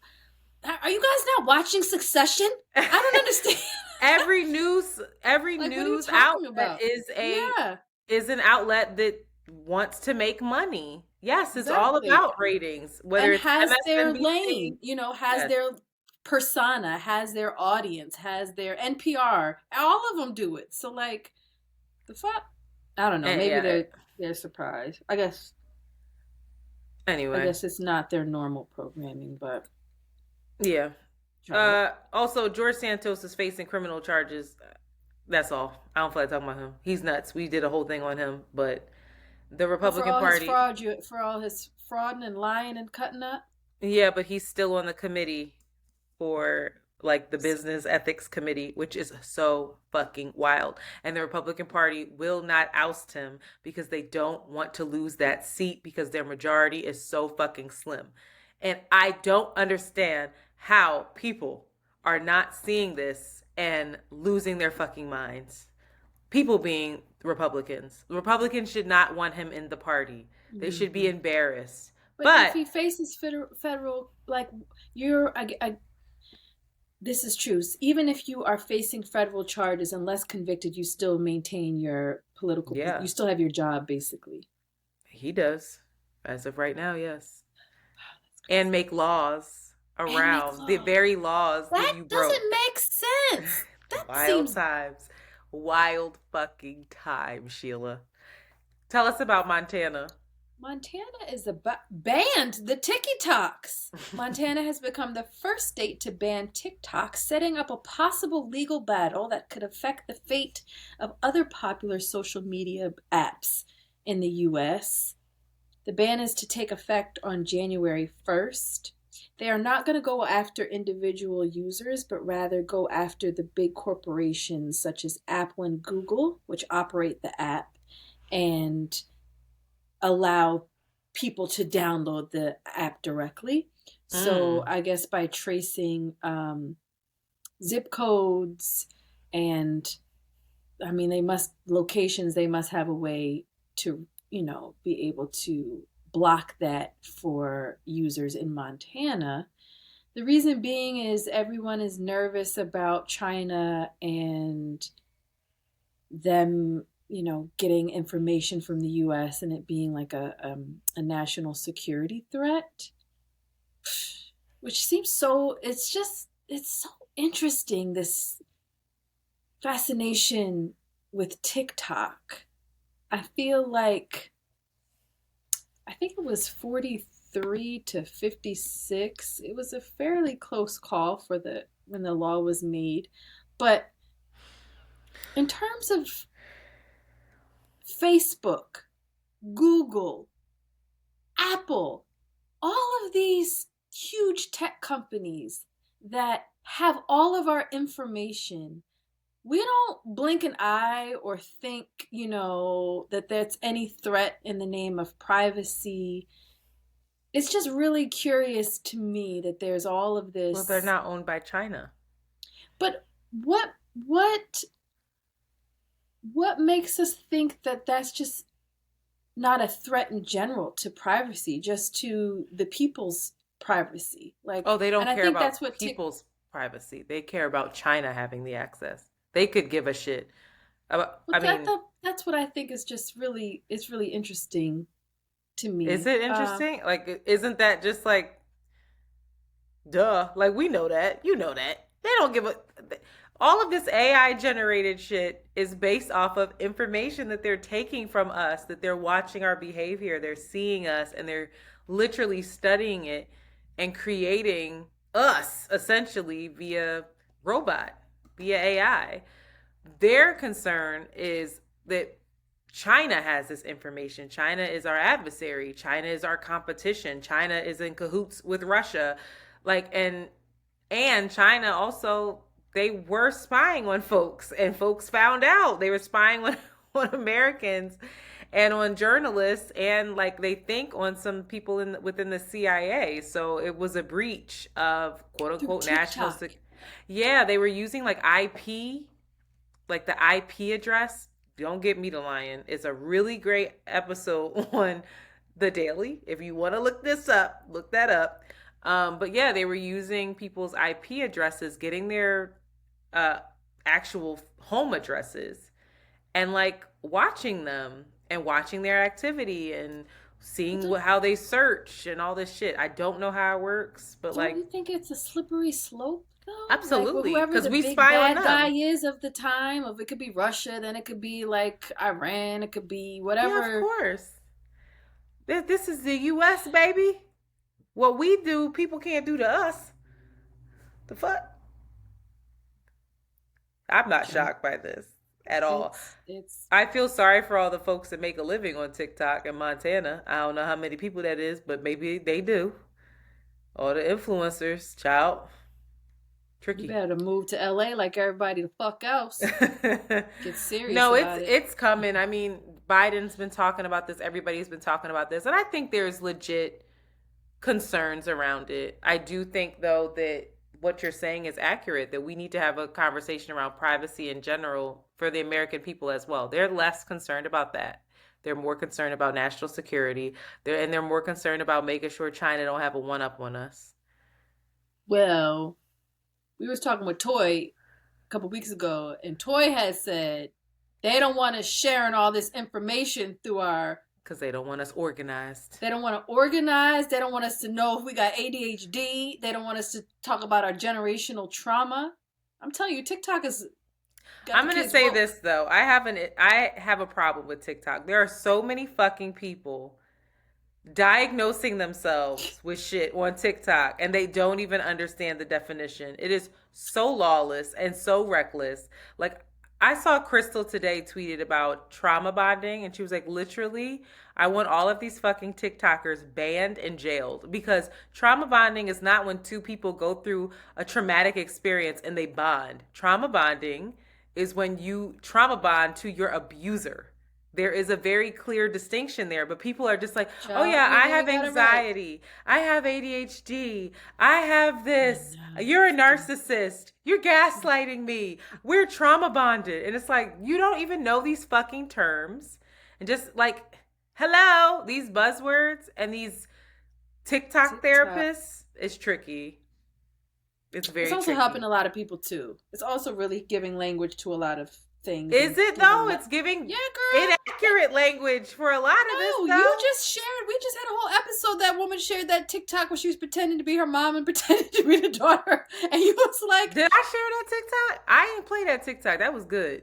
are you guys not watching Succession? I don't understand. every Like what are you news talking outlet about? a Yeah, is an outlet that wants to make money. Yes, it's all exactly. about ratings, whether And it's has their MSNBC. lane, has Yes. their persona, has their audience, has their NPR. All of them do it. So like the fuck, I don't know. And Maybe yeah. they're surprised. I Anyway, guess it's not their normal programming, but yeah. try it. Also, George Santos is facing criminal charges. That's all. I don't feel like talking about him. He's nuts. We did a whole thing on him, but the Well, for Republican all his Party, fraud, for all his frauding and lying and cutting up. yeah, but he's still on the committee for like the business ethics committee, which is so fucking wild. And the Republican Party will not oust him because they don't want to lose that seat because their majority is so fucking slim. And I don't understand how people are not seeing this and losing their fucking minds. People being Republicans. Republicans should not want him in the party. They should be Hmm. embarrassed. But if But he faces federal like you're, this is true. Even if you are facing federal charges and less convicted, you still maintain your political. yeah, You still have your job, basically. he does. As of right now, yes. Wow, that's And crazy. make laws And make around the laws. very laws that That you broke. doesn't make sense. That Wild seems. times. Wild fucking time, Sheila. Tell us about Montana. Montana is banned the TikToks. Montana has become the first state to ban TikTok, setting up a possible legal battle that could affect the fate of other popular social media apps in the US. The ban is to take effect on January 1st. They are not going to go after individual users, but rather go after the big corporations such as Apple and Google, which operate the app and allow people to download the app directly. So Mm. I guess by tracing zip codes and I mean they must have a way to, be able to block that for users in Montana. The reason being is everyone is nervous about China and them, getting information from the US and it being like a national security threat, which seems so, it's so interesting, this fascination with TikTok. I feel like I think it was 43 to 56. It was a fairly close call for when the law was made. But in terms of Facebook, Google, Apple, all of these huge tech companies that have all of our information, we don't blink an eye or think, that there's any threat in the name of privacy. It's just really curious to me that there's all of Well, they're this. not owned by China. But what what makes us think that that's just not a threat in general to privacy, just to the people's privacy? Like, Oh, they and don't I care think that's about what people's privacy. They care about China having the access. They could give a shit about, well, I mean, that's what I think is just really, it's really interesting to is me. it interesting? Like, isn't that just like, duh? Like, we know that. You know that. They don't give a. All of this AI generated shit is based off of information that they're taking from us, that they're watching our behavior, they're seeing us, and they're literally studying it and creating us essentially via robot, via AI. Their concern is that China has this information. China is our adversary. China is our competition. China is in cahoots with Russia. Like, and China also, they were spying on folks, and folks found out they were spying on Americans and on journalists, and like they think on some people within the CIA. So it was a breach of quote Through unquote national TikTok. Yeah, they were using like IP, like the IP address. Don't get me to lying. It's a really great episode on the Daily. If you want to look this up, look that up. But yeah, they were using people's IP addresses, getting their uh, actual home addresses, and like watching them and watching their activity and But seeing how they search and all this shit. I don't know how it works, but don't like you think it's a slippery slope though? Like with absolutely, whoever because the we big spy on bad guy them. is of the time, of it could be Russia, then it could be like Iran, it could be Yeah, of whatever. course. This is the U.S., baby. What we do, people can't do to us. The fuck? I'm not Yeah. shocked by this at all. It's I feel sorry for all the folks that make a living on TikTok in Montana. I don't know how many people that is, but maybe they do. All the influencers, child. you Tricky. better move to LA like everybody the fuck else. Get serious No, it's about it. it's coming. I mean, Biden's been talking about this. Everybody's been talking about this, and I think there's legit concerns around it. I do think though that what you're saying is accurate, that we need to have a conversation around privacy in general for the American people as well. They're less concerned about that. They're more concerned about national security. They're more concerned about making sure China don't have a one up on us. Well, we was talking with Toy a couple weeks ago, and Toy had said they don't want us sharing all this information through our. Because they don't want us organized. They don't want to organize. They don't want us to know if we got ADHD. They don't want us to talk about our generational trauma. I'm telling you, TikTok has got I'm the gonna kids say woke. this though. I have a problem with TikTok. There are so many fucking people diagnosing themselves with shit on TikTok and they don't even understand the definition. It is so lawless and so reckless. Like I saw Cristle today tweeted about trauma bonding and she was like, literally, I want all of these fucking TikTokers banned and jailed because trauma bonding is not when two people go through a traumatic experience and they bond. Trauma bonding is when you trauma bond to your abuser. There is a very clear distinction there, but people are just like, oh Child, yeah, you I really have got it right. anxiety. I have ADHD. I have this. You're a Nasty. narcissist. You're gaslighting me. We're trauma bonded. And it's like, you don't even know these fucking terms. And just like, hello, these buzzwords and these TikTok TikTok. therapists, it's tricky. It's It's very also helping tricky. a lot of people too. It's also really giving language to a lot of things Is and it giving. though? It's giving Yeah, girl. inaccurate language for a lot of this No, you though. just shared. We just had a whole episode. That woman shared that TikTok where she was pretending to be her mom and pretending to be the daughter, and you was like, Did I share that TikTok? I didn't play that TikTok. That was good.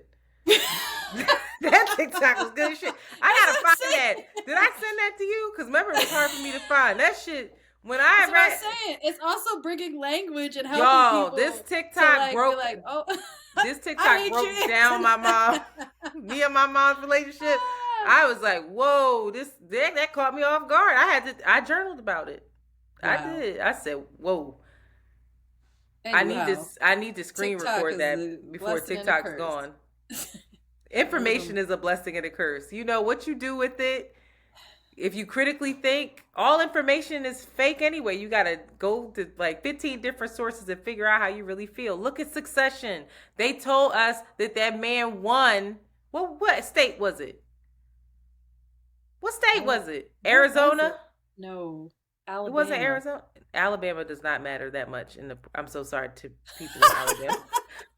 That TikTok was good as shit. I "That's gotta what I'm find that. saying." Did I send that to you? Because remember, it was hard for me to find. That shit When That's I what I'm read, saying. It's also bringing language and helping y'all, this people to TikTok like be broke. like, oh, This I TikTok hate broke you, down my mom, Antoinette. me and my mom's relationship. I was like, whoa, that caught me off guard. I journaled about it. I Wow. did. I said, whoa, Anyhow, I need to screen TikTok record is a that before blessing and a TikTok's curse. gone. One of Information them. is a blessing and a curse. You know what you do with it. If you critically think, all information is fake anyway. You got to go to like 15 different sources and figure out how you really feel. Look at Succession. They told us that man won. Well, what state was it? What I state don't. was it? What was Arizona? it? No, It wasn't Alabama. Arizona. Alabama does not matter that much I'm so sorry to people in Alabama.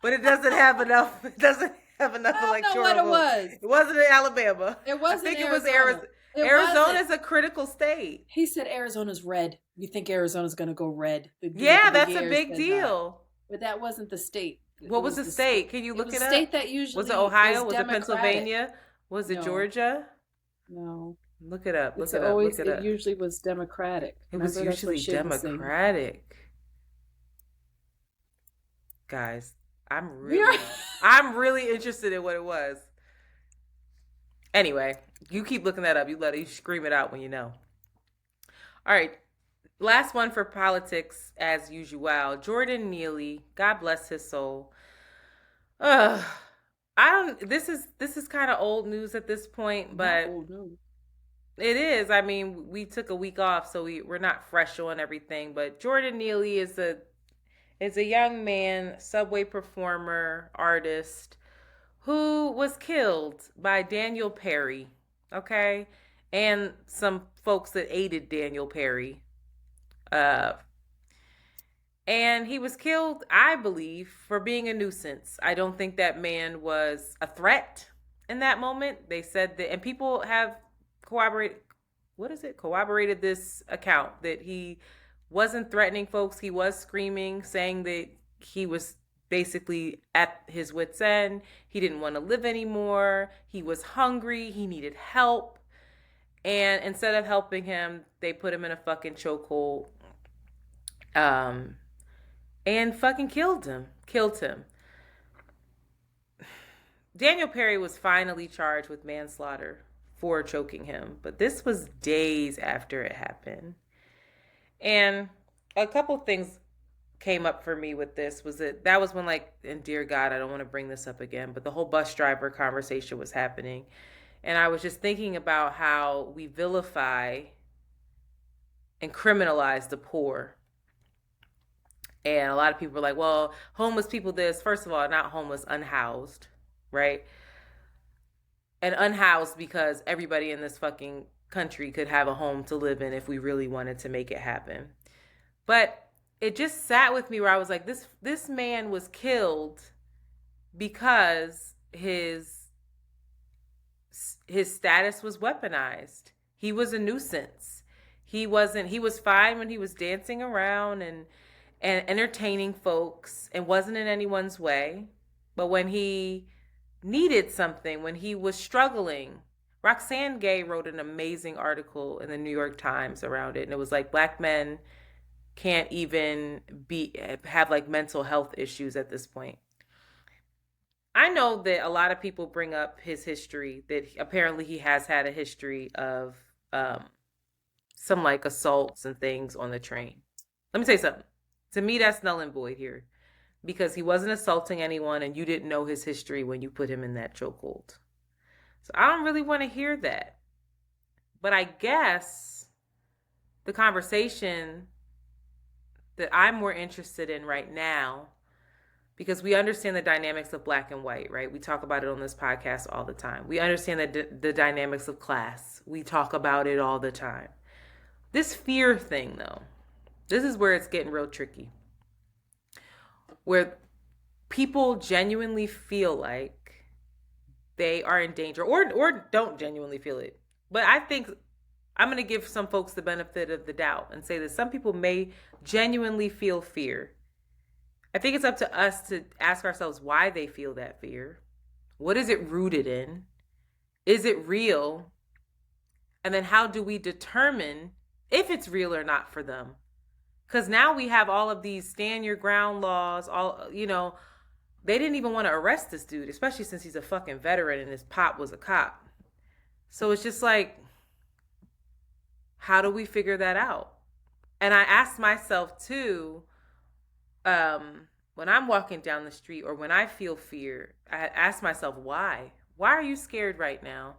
But it doesn't have enough. It doesn't have enough I don't know what electoral it votes. was. It wasn't in Alabama. It I wasn't think it was Arizona. Arizona. It Arizona wasn't. is a critical state. He said Arizona's red. You think Arizona's gonna go red? The dude with the Yeah, big that's a ears big said that, deal. but that wasn't the state. It What was was the the state? Can you It look was it a up? state that Was it usually is Ohio? Was it Democratic. Pennsylvania? Was it No, Georgia? no. Look it up. Look It's it up. always. Look it It up. usually was Democratic. It was Remember, that's what usually Shade was saying. Democratic. Guys, We are. I'm really interested in what it was. Anyway, you keep looking that up. You scream it out when you know. All right. Last one for politics, as usual. Jordan Neely, God bless his soul. I don't. This is kind of old news at this point, Not but old, no. it is. I mean, we took a week off, so we're not fresh on everything. But Jordan Neely is a young man, subway performer, artist, who was killed by Daniel Perry. Okay, and some folks that aided Daniel Perry. Uh, and he was killed, I believe, for being a nuisance. I don't think that man was a threat in that moment. They said that, and people have corroborated. What is it? Corroborated this account that he wasn't threatening folks. He was screaming, saying that he was basically at his wit's end. He didn't want to live anymore. He was hungry. He needed help. And instead of helping him, they put him in a fucking chokehold. Um, and fucking killed him. Killed him. Daniel Perry was finally charged with manslaughter for choking him, but this was days after it happened. And a couple things came up for me with this was that was when, like, and dear God, I don't want to bring this up again, but the whole bus driver conversation was happening. And I was just thinking about how we vilify and criminalize the poor. And a lot of people are like, well, homeless people this. First of all, not homeless, unhoused, right? And unhoused because everybody in this fucking country could have a home to live in if we really wanted to make it happen. But it just sat with me where I was like, this man was killed because his status was weaponized. He was a nuisance. He was fine when he was dancing around and entertaining folks and wasn't in anyone's way. But when he needed something, when he was struggling, Roxane Gay wrote an amazing article in the New York Times around it. And it was like, black men can't even have like mental health issues at this point. I know that a lot of people bring up his history, that apparently he has had a history of some like assaults and things on the train. Let me say something. To me, that's null and void here, because he wasn't assaulting anyone and you didn't know his history when you put him in that chokehold. So I don't really want to hear that. But I guess the conversation that I'm more interested in right now, because we understand the dynamics of black and white, right? We talk about it on this podcast all the time. We understand the dynamics of class. We talk about it all the time. This fear thing, though, this is where it's getting real tricky. Where people genuinely feel like they are in danger, or don't genuinely feel it. But I think I'm going to give some folks the benefit of the doubt and say that some people may genuinely feel fear. I think it's up to us to ask ourselves why they feel that fear. What is it rooted in? Is it real? And then how do we determine if it's real or not for them. Because now we have all of these stand your ground laws, they didn't even want to arrest this dude, especially since he's a fucking veteran and his pop was a cop. So it's just like, how do we figure that out? And I asked myself too, when I'm walking down the street or when I feel fear, I ask myself, why? Why are you scared right now?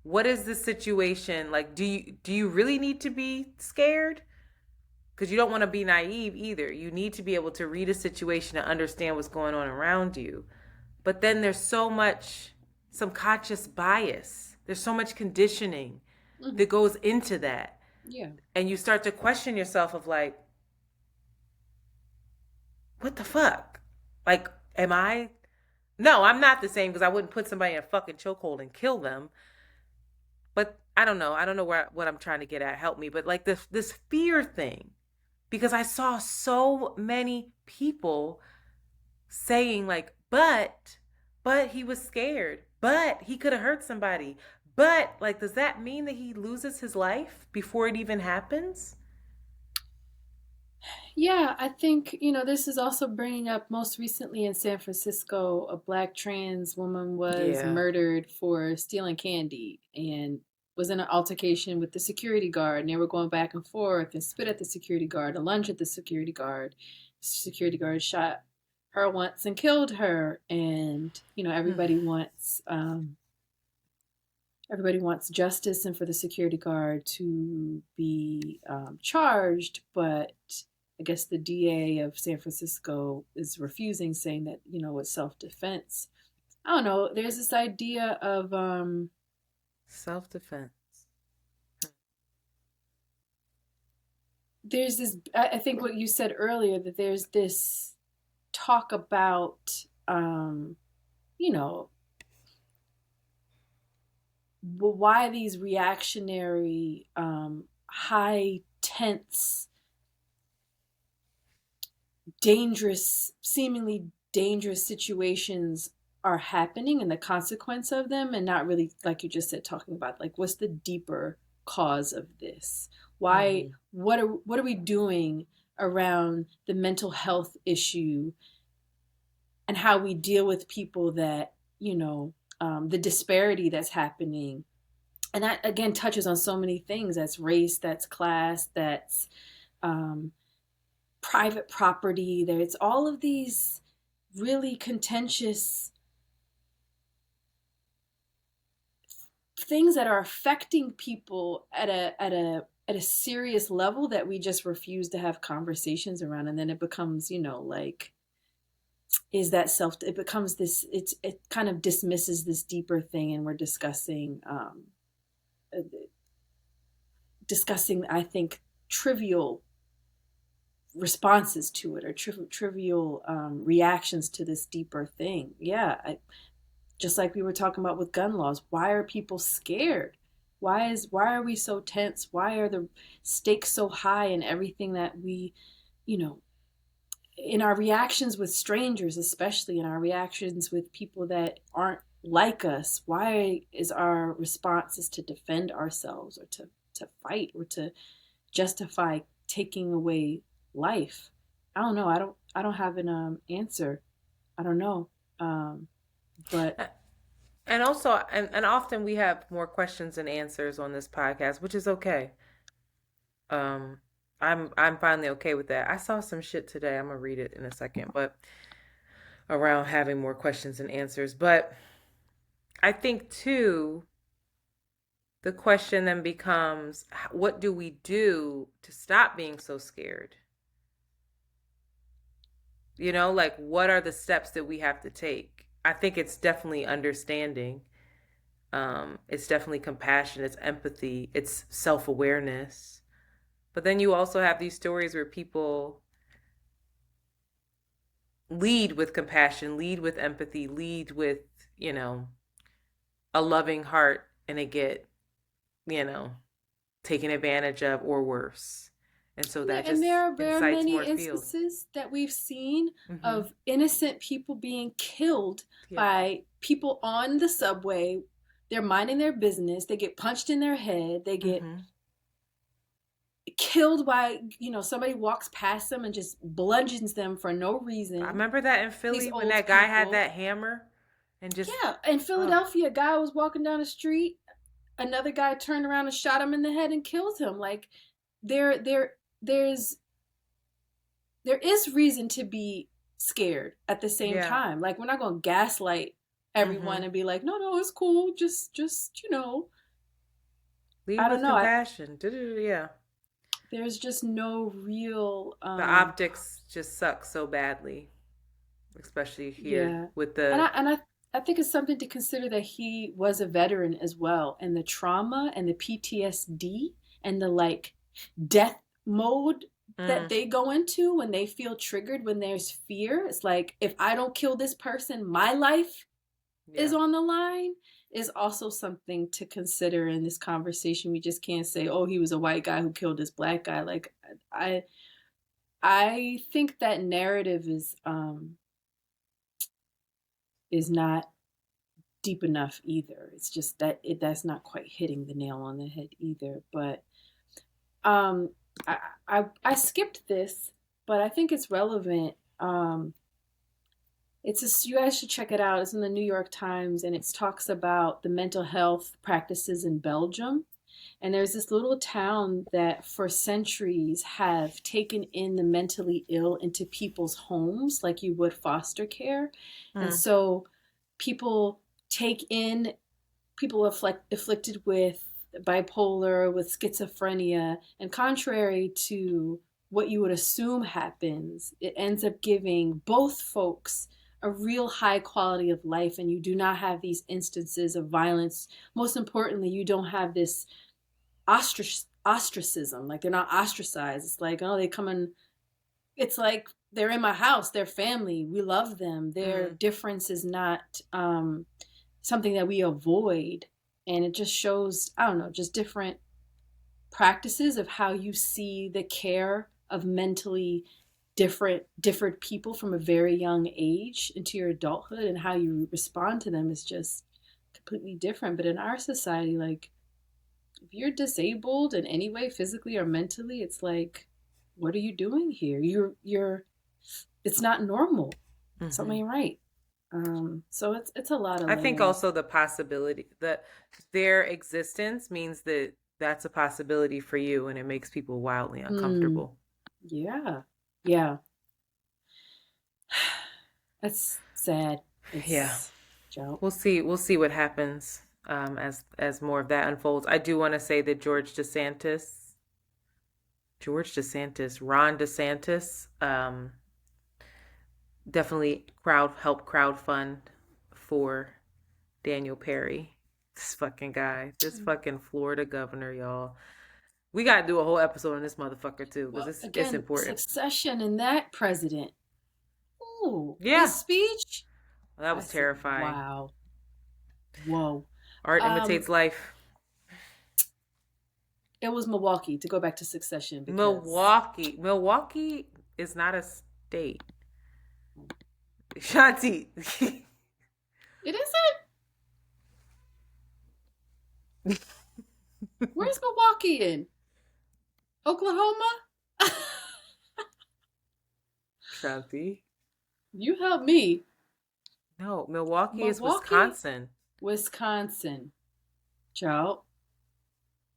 What is the situation? Like, do you really need to be scared? Because you don't want to be naive either. You need to be able to read a situation and understand what's going on around you. But then there's so much subconscious bias. There's so much conditioning that goes into that. Yeah. And you start to question yourself of like, what the fuck? Like, am I? No, I'm not the same because I wouldn't put somebody in a fucking chokehold and kill them. But I don't know. I don't know what I'm trying to get at. Help me. But like this fear thing, because I saw so many people saying like, but he was scared, but he could have hurt somebody. But like, does that mean that he loses his life before it even happens? Yeah, I think, this is also bringing up most recently in San Francisco, a black trans woman was Yeah. murdered for stealing candy and was in an altercation with the security guard. And they were going back and forth and spit at the security guard and lunge at the security guard. Security guard shot her once and killed her. And, everybody wants justice and for the security guard to be charged, but I guess the DA of San Francisco is refusing, saying that, it's self-defense. I don't know. There's this idea of Self-defense. there's this. I think what you said earlier, that there's this talk about you know why these reactionary, high tense, dangerous, seemingly dangerous situations are happening and the consequence of them, and not really, like you just said, talking about like what's the deeper cause of this. Why? Mm-hmm. What are we doing around the mental health issue and how we deal with people that, the disparity that's happening? And that again touches on so many things. That's race, that's class, that's um, private property. There's all of these really contentious things that are affecting people at a serious level that we just refuse to have conversations around. And then it becomes, like, is that self, it becomes this, it kind of dismisses this deeper thing, and we're discussing, I think, trivial responses to it, or trivial reactions to this deeper thing. Yeah, just like we were talking about with gun laws. Why are people scared? Why are we so tense? Why are the stakes so high in everything that we, in our reactions with strangers, especially in our reactions with people that aren't like us? Why is our response is to defend ourselves, or to fight, or to justify taking away life? I don't know. I don't have an answer. I don't know. But And also, and often we have more questions than answers on this podcast, which is okay. Um, I'm finally okay with that. I saw some shit today. I'm gonna read it in a second, but around having more questions and answers. But I think too, the question then becomes, what do we do to stop being so scared? Like, what are the steps that we have to take? I think it's definitely understanding. It's definitely compassion, it's empathy, it's self-awareness. But then you also have these stories where people lead with compassion, lead with empathy, lead with, you know, a loving heart, and they get, you know, taken advantage of or worse. And so yeah, that and just there are incites many more field. instances that we've seen Mm-hmm. of innocent people being killed Yeah. by people on the subway. They're minding their business. They get punched in their head. They get Mm-hmm. killed by, somebody walks past them and just bludgeons them for no I reason. remember that in These Philly when old that guy had people. that hammer and just, Yeah, in oh, Philadelphia, a guy was walking down the street. Another guy turned around and shot him in the head and killed him. Like, there, there, there's there is reason to be scared at the same yeah. time. Like, we're not going to gaslight everyone Mm-hmm. and be like, no, no, it's cool. Lead I don't with know. compassion. Yeah. There's just no real, The optics just suck so badly, especially here yeah. with And the, I think it's something to consider that he was a veteran as well, and the trauma and the PTSD and the like death mode that mm, they go into when they feel triggered, when there's fear. It's like, if I don't kill this person, my life is yeah. on the line, is also something to consider in this conversation. We just can't say, oh, he was a white guy who killed this black guy. Like, I I think that narrative is not deep enough either. It's just that that's not quite hitting the nail on the head either. But um, I skipped this, but I think it's relevant. You guys should check it out. It's in the New York Times, and it talks about the mental health practices in Belgium. And there's this little town that for centuries have taken in the mentally ill into people's homes like you would foster care. And Mm, so people take in people afflicted with bipolar, with schizophrenia, and contrary to what you would assume happens, it ends up giving both folks a real high quality of life, and you do not have these instances of violence. Most importantly, you don't have this ostracism. Like, they're not ostracized. It's like, oh, they come in. It's like, they're in my house. They're family. We love them. Their mm. difference is not something that we avoid. And it just shows, I don't know, just different practices of how you see the care of mentally different people from a very young age into your adulthood, and how you respond to them is just completely different. But in our society, like, if you're disabled in any way, physically or mentally, it's like, what are you doing here? You're it's not normal. Mm-hmm. Something ain't right. So it's a lot of I think layers. also the possibility that their existence means that that's a possibility for you and it makes people wildly Hmm. uncomfortable. Yeah. Yeah. That's sad. Yeah. It's Joe. We'll see what happens as more of that unfolds. I do want to say that Ron DeSantis, definitely help crowdfund for Daniel Perry. This fucking guy, this fucking Florida governor, y'all. We gotta do a whole episode on this motherfucker too, because Well, it's again, important. succession in that president. Ooh, his Yeah, speech. that I was said, terrifying. wow, whoa. Art Um, imitates life. it was Milwaukee, to go back to succession, because Milwaukee is not a state. Shanti. it isn't. Where's Milwaukee in? Oklahoma? Shanti. You help me. No, Milwaukee is Milwaukee, Wisconsin. Wisconsin. Joe,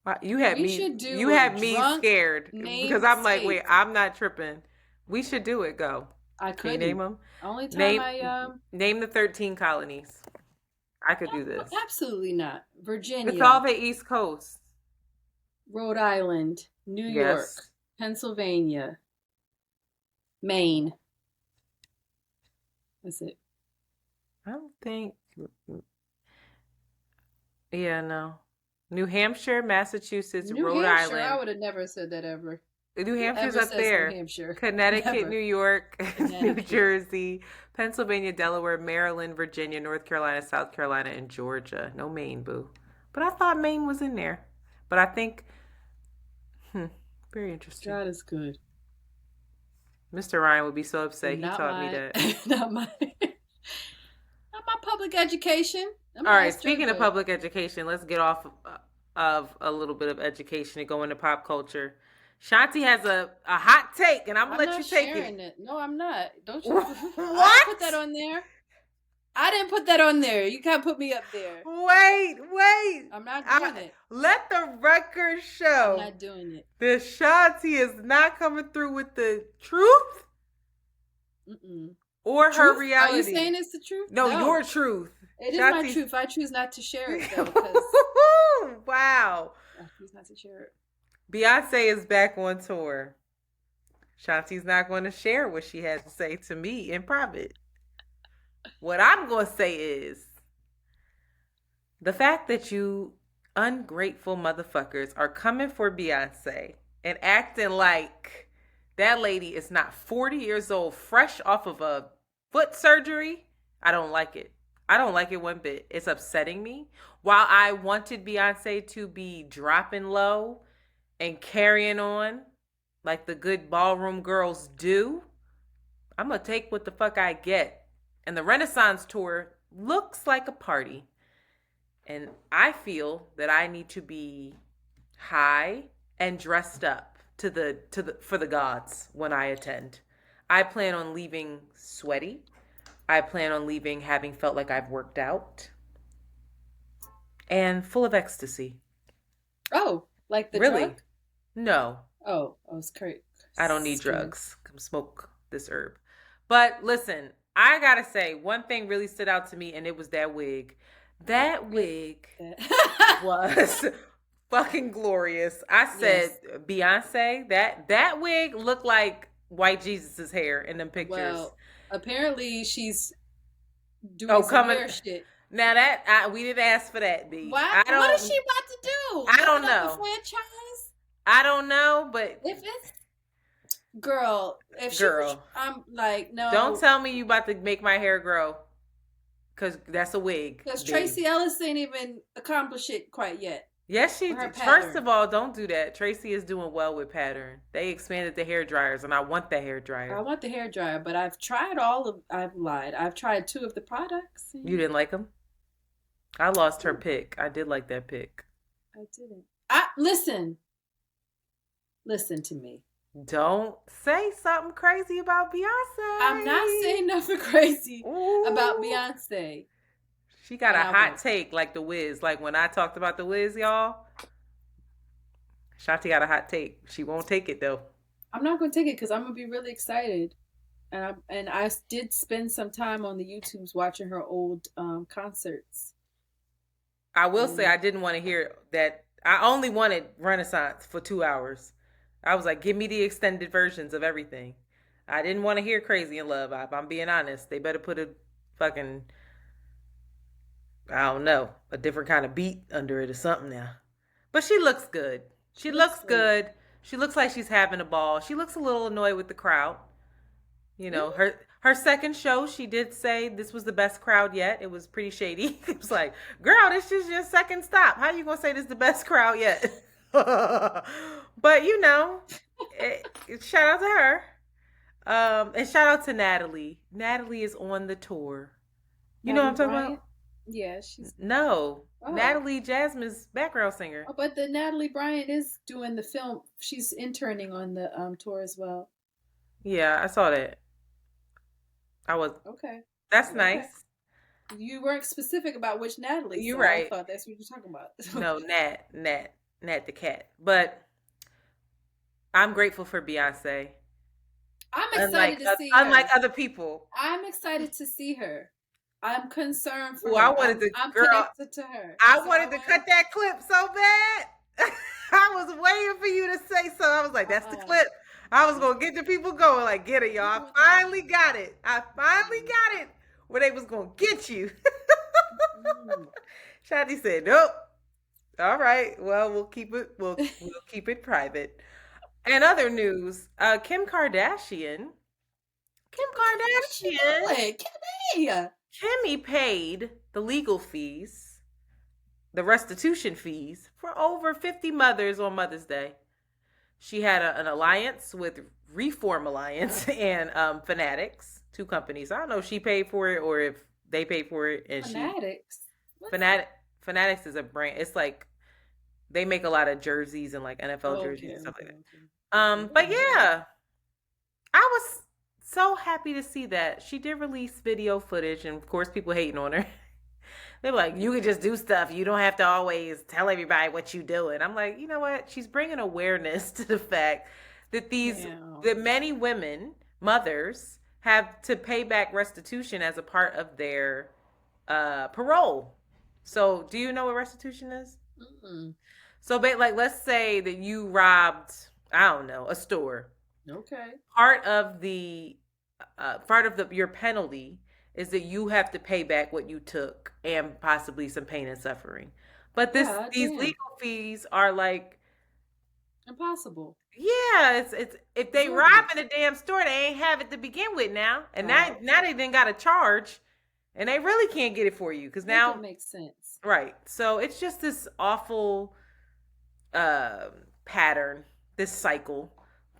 Wow, we should you do a had me drunk scared because name I'm like, wait, states. I'm not tripping. We should do it. Go. I Can you name couldn't. them? Only time Name I name the 13 colonies. I could do this. absolutely not. It's all Virginia, the East Coast. Rhode Island, New Yes. York, Pennsylvania, Maine. That's it. I don't think. Yeah, no. New Hampshire, Massachusetts, New Rhode Hampshire, I Island. would have never said that ever. New Hampshire's Whoever up says New there. Hampshire? Connecticut, Never. New York, New Connecticut. Jersey, Pennsylvania, Delaware, Maryland, Virginia, North Carolina, South Carolina, and Georgia. No Maine, boo. But I thought Maine was in there. But I think, hmm, very interesting. God is good. Mr. Ryan would be so upset. He Not taught me my, that. not my, not my public education. I'm All gonna right, ask speaking of JoJo. public education, let's get off of a little bit of education and go into pop culture. Shanti has a hot take, and I'm gonna I'm let you not take sharing it. it. No, I'm not. Don't you? I didn't put that What? on there. I didn't put that on there. You can't put me up there. Wait. I'm not doing it. Let the record I'm show not doing it. that Shanti is not coming through with the truth Mm-mm. or her Truth? Are you reality. saying it's the truth? No, your truth. It is my Shanti's... truth. I choose not to share it though, because Wow. I choose not to share it. Beyonce is back on tour. Shanti's not going to share what she has to say to me in private. What I'm going to say is the fact that you ungrateful motherfuckers are coming for Beyonce and acting like that lady is not 40 years old, fresh off of a foot surgery. I don't like it. I don't like it one bit. It's upsetting me. While I wanted Beyonce to be dropping low and carrying on like the good ballroom girls do, I'm going to take what the fuck I get. And the Renaissance tour looks like a party. And I feel that I need to be high and dressed up for the gods when I attend. I plan on leaving sweaty. I plan on leaving having felt like I've worked out and full of ecstasy. Oh, like the Really? drug? No. Oh, I was correct. I don't need drugs. Come smoke this herb. But listen, I gotta say, one thing really stood out to me, and it was that wig. That wig was fucking glorious. I said, yes. Beyonce, that wig looked like white Jesus's hair in them pictures. Well, apparently she's doing some weird shit. Now that we didn't ask for that, B. What is she about to do? I don't know. The franchise? I don't know, but if it's girl, I'm like, no. Don't tell me you about to make my hair grow, because that's a wig. Because Tracy Ellis ain't even accomplished it quite yet. Yes, she did. First of all, don't do that. Tracy is doing well with pattern. They expanded the hair dryers, and I want the hair dryer. I want the hair dryer, but I've tried I've lied. I've tried 2 of the products. You didn't like them? I lost her pick. I did like that pick. I didn't. Listen to me. Don't say something crazy about Beyonce. I'm not saying nothing crazy about Beyonce. She got a hot take like The Wiz. Like when I talked about The Wiz, y'all. Shanti got a hot take. She won't take it though. I'm not going to take it because I'm going to be really excited. And I did spend some time on the YouTubes watching her old concerts. I will say I didn't want to hear that. I only wanted Renaissance for 2 hours. I was like, give me the extended versions of everything. I didn't want to hear Crazy in Love. If I'm being honest, they better put a fucking, I don't know, a different kind of beat under it or something now. But she looks good. She looks good. She looks like she's having a ball. She looks a little annoyed with the crowd. You know, her second show, she did say this was the best crowd yet. It was pretty shady. It was like, girl, this is your second stop. How you gonna say this is the best crowd yet? But you know, shout out to her. And shout out to Natalie. Natalie is on the tour. You know what I'm talking about? Yeah, she's Natalie Jasmine's background singer. Oh, but the Natalie Bryant is doing the film. She's interning on the tour as well. Yeah, I saw that. I was okay. That's nice. You weren't specific about which Natalie. You're right. I thought that's what you're talking about. No, Nat the cat. But I'm grateful for Beyonce. I'm excited to see her. Unlike other people. I'm excited to see her. I'm concerned for her. I'm connected to her. I wanted to cut that clip so bad. I was waiting for you to say so. I was like, that's the clip. I was going to get the people going. Like, get it, y'all. I finally got it. Where they was going to get you. Shanti said, nope. All right. Well, we'll keep it private. And other news, Kim Kardashian. Kimmy paid the legal fees, the restitution fees for over 50 mothers on Mother's Day. She had an alliance with Reform Alliance and Fanatics, 2 companies. I don't know if she paid for it or if they paid for it. And Fanatics is a brand. It's like they make a lot of jerseys and like NFL jerseys and stuff like that. But yeah, I was so happy to see that. She did release video footage, and of course, people hating on her. They're like, you can just do stuff. You don't have to always tell everybody what you doing. I'm like, you know what? She's bringing awareness to the fact that Damn. that many women, mothers, have to pay back restitution as a part of their parole. So, do you know what restitution is? Mm-mm. So, like, let's say that you robbed, I don't know, a store. Okay. Part of the your penalty is that you have to pay back what you took and possibly some pain and suffering. But God these damn. legal fees are like, Impossible. yeah, it's if they rob Exorbitant. in a damn store, they ain't have it to begin with now, and Oh, now they then got a charge, and they really can't get it for you because make it now, make sense. right? So it's just this awful uh, pattern, this cycle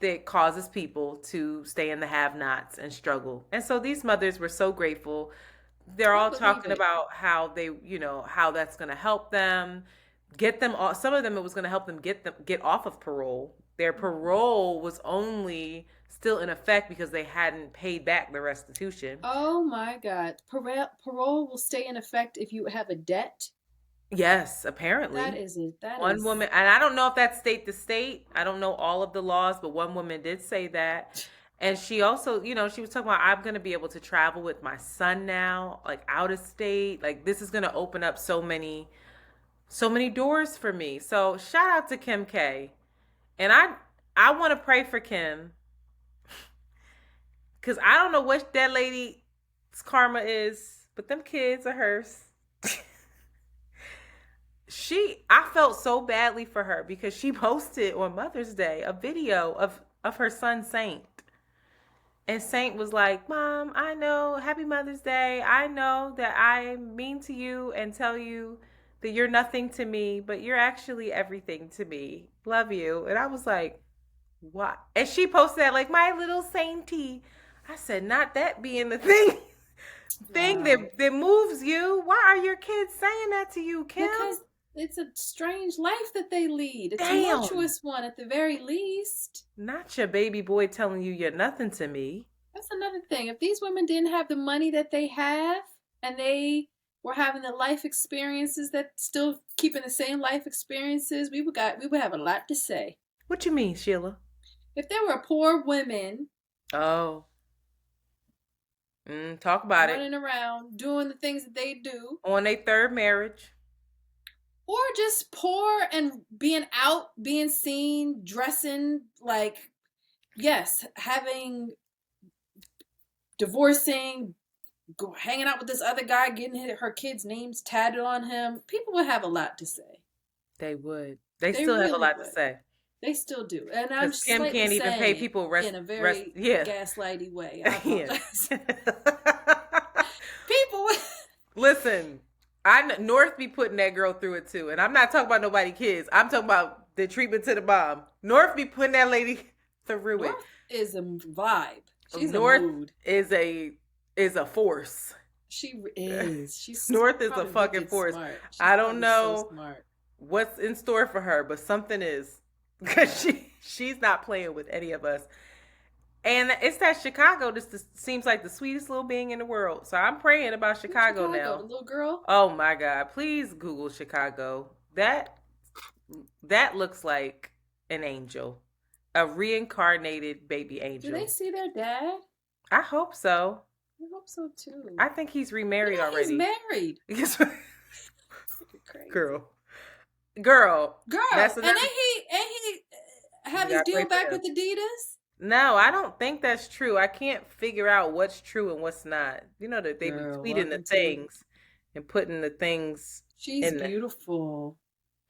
that causes people to stay in the have-nots and struggle. And so these mothers were so grateful. They're I all believe talking it. about how they, how that's going to help them get them off. Some of them, it was going to help them get off of parole. Their parole was only still in effect because they hadn't paid back the restitution. Oh my God. Parole will stay in effect if you have a debt. Yes, That apparently. is it. That One is. woman, and I don't know if that's state to state. I don't know all of the laws, but one woman did say that. And she also, she was talking about, I'm going to be able to travel with my son now, like out of state. Like this is going to open up so many doors for me. So shout out to Kim K. And I want to pray for Kim because I don't know what that lady's karma is, but them kids are hers. I felt so badly for her because she posted on Mother's Day a video of her son Saint. And Saint was like, "Mom, I know, happy Mother's Day. I know that I mean to you and tell you that you're nothing to me, but you're actually everything to me. Love you." And I was like, "What?" And she posted that like, "My little Sainty." I said, "Not that being the thing Wow. that moves you. Why are your kids saying that to you, Kim?" Because it's a strange life that they lead. A Damn. tumultuous one at the very least. Not your baby boy telling you you're nothing to me. That's another thing. If these women didn't have the money that they have and they were having the life experiences that still keeping the same life experiences, we would have a lot to say. What you mean, Sheila? If there were poor women Oh, talk about it. running around doing the things that they do, On a third marriage. or just poor and being out, being seen, dressing like, yes, having, divorcing, hanging out with this other guy, getting her kids' names tatted on him, people would have a lot to say. They would. They They still have a really lot to would. say. They still do. And I'm Because Kim slightly can't even pay saying it people in a rest. very Yeah. gaslighty way. I Yeah. apologize. People. Listen, North be putting that girl through it too. And I'm not talking about nobody kids. I'm talking about the treatment to the mom. North be putting that lady through it. North is a vibe. She's North a mood. is a force. She is. She's North is a probably fucking wicked force. smart. She's I don't probably so know smart. what's in store for her, but something is, because she's not playing with any of us. And it's that Chicago just seems like the sweetest little being in the world. So I'm praying about Chicago Chicago, the now. little girl. Oh my God! Please Google Chicago. That looks like an angel, a reincarnated baby Do they angel. see their dad? I hope so. I hope so too. I think he's remarried Yeah, he's already. married. Crazy. Girl, Girl, that's and another. ain't he have You his gotta pray deal for back him. with Adidas? No, I don't think that's true. I can't figure out what's true and what's not. You know that they be Girl, tweeting the welcome to. things and putting the things She's in there. beautiful.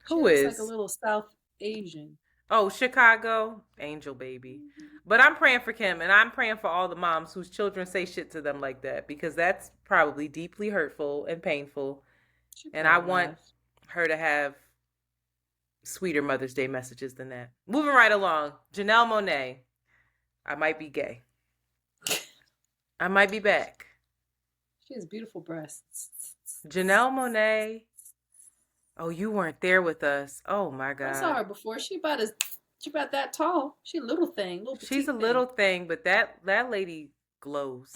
She Who looks like a is? little South Asian. Oh, Chicago, angel baby. But I'm praying for Kim, and I'm praying for all the moms whose children say shit to them like that, because that's probably deeply hurtful and painful. She And I probably want laughs. her to have sweeter Mother's Day messages than that. Moving right along, Janelle Monae. I might be gay. I might be back. She has beautiful breasts. Janelle Monae. Oh, you weren't there with us. Oh my I saw God. her before. She about as She about that tall. She a little thing, little She's a petite little thing. thing, but that lady glows.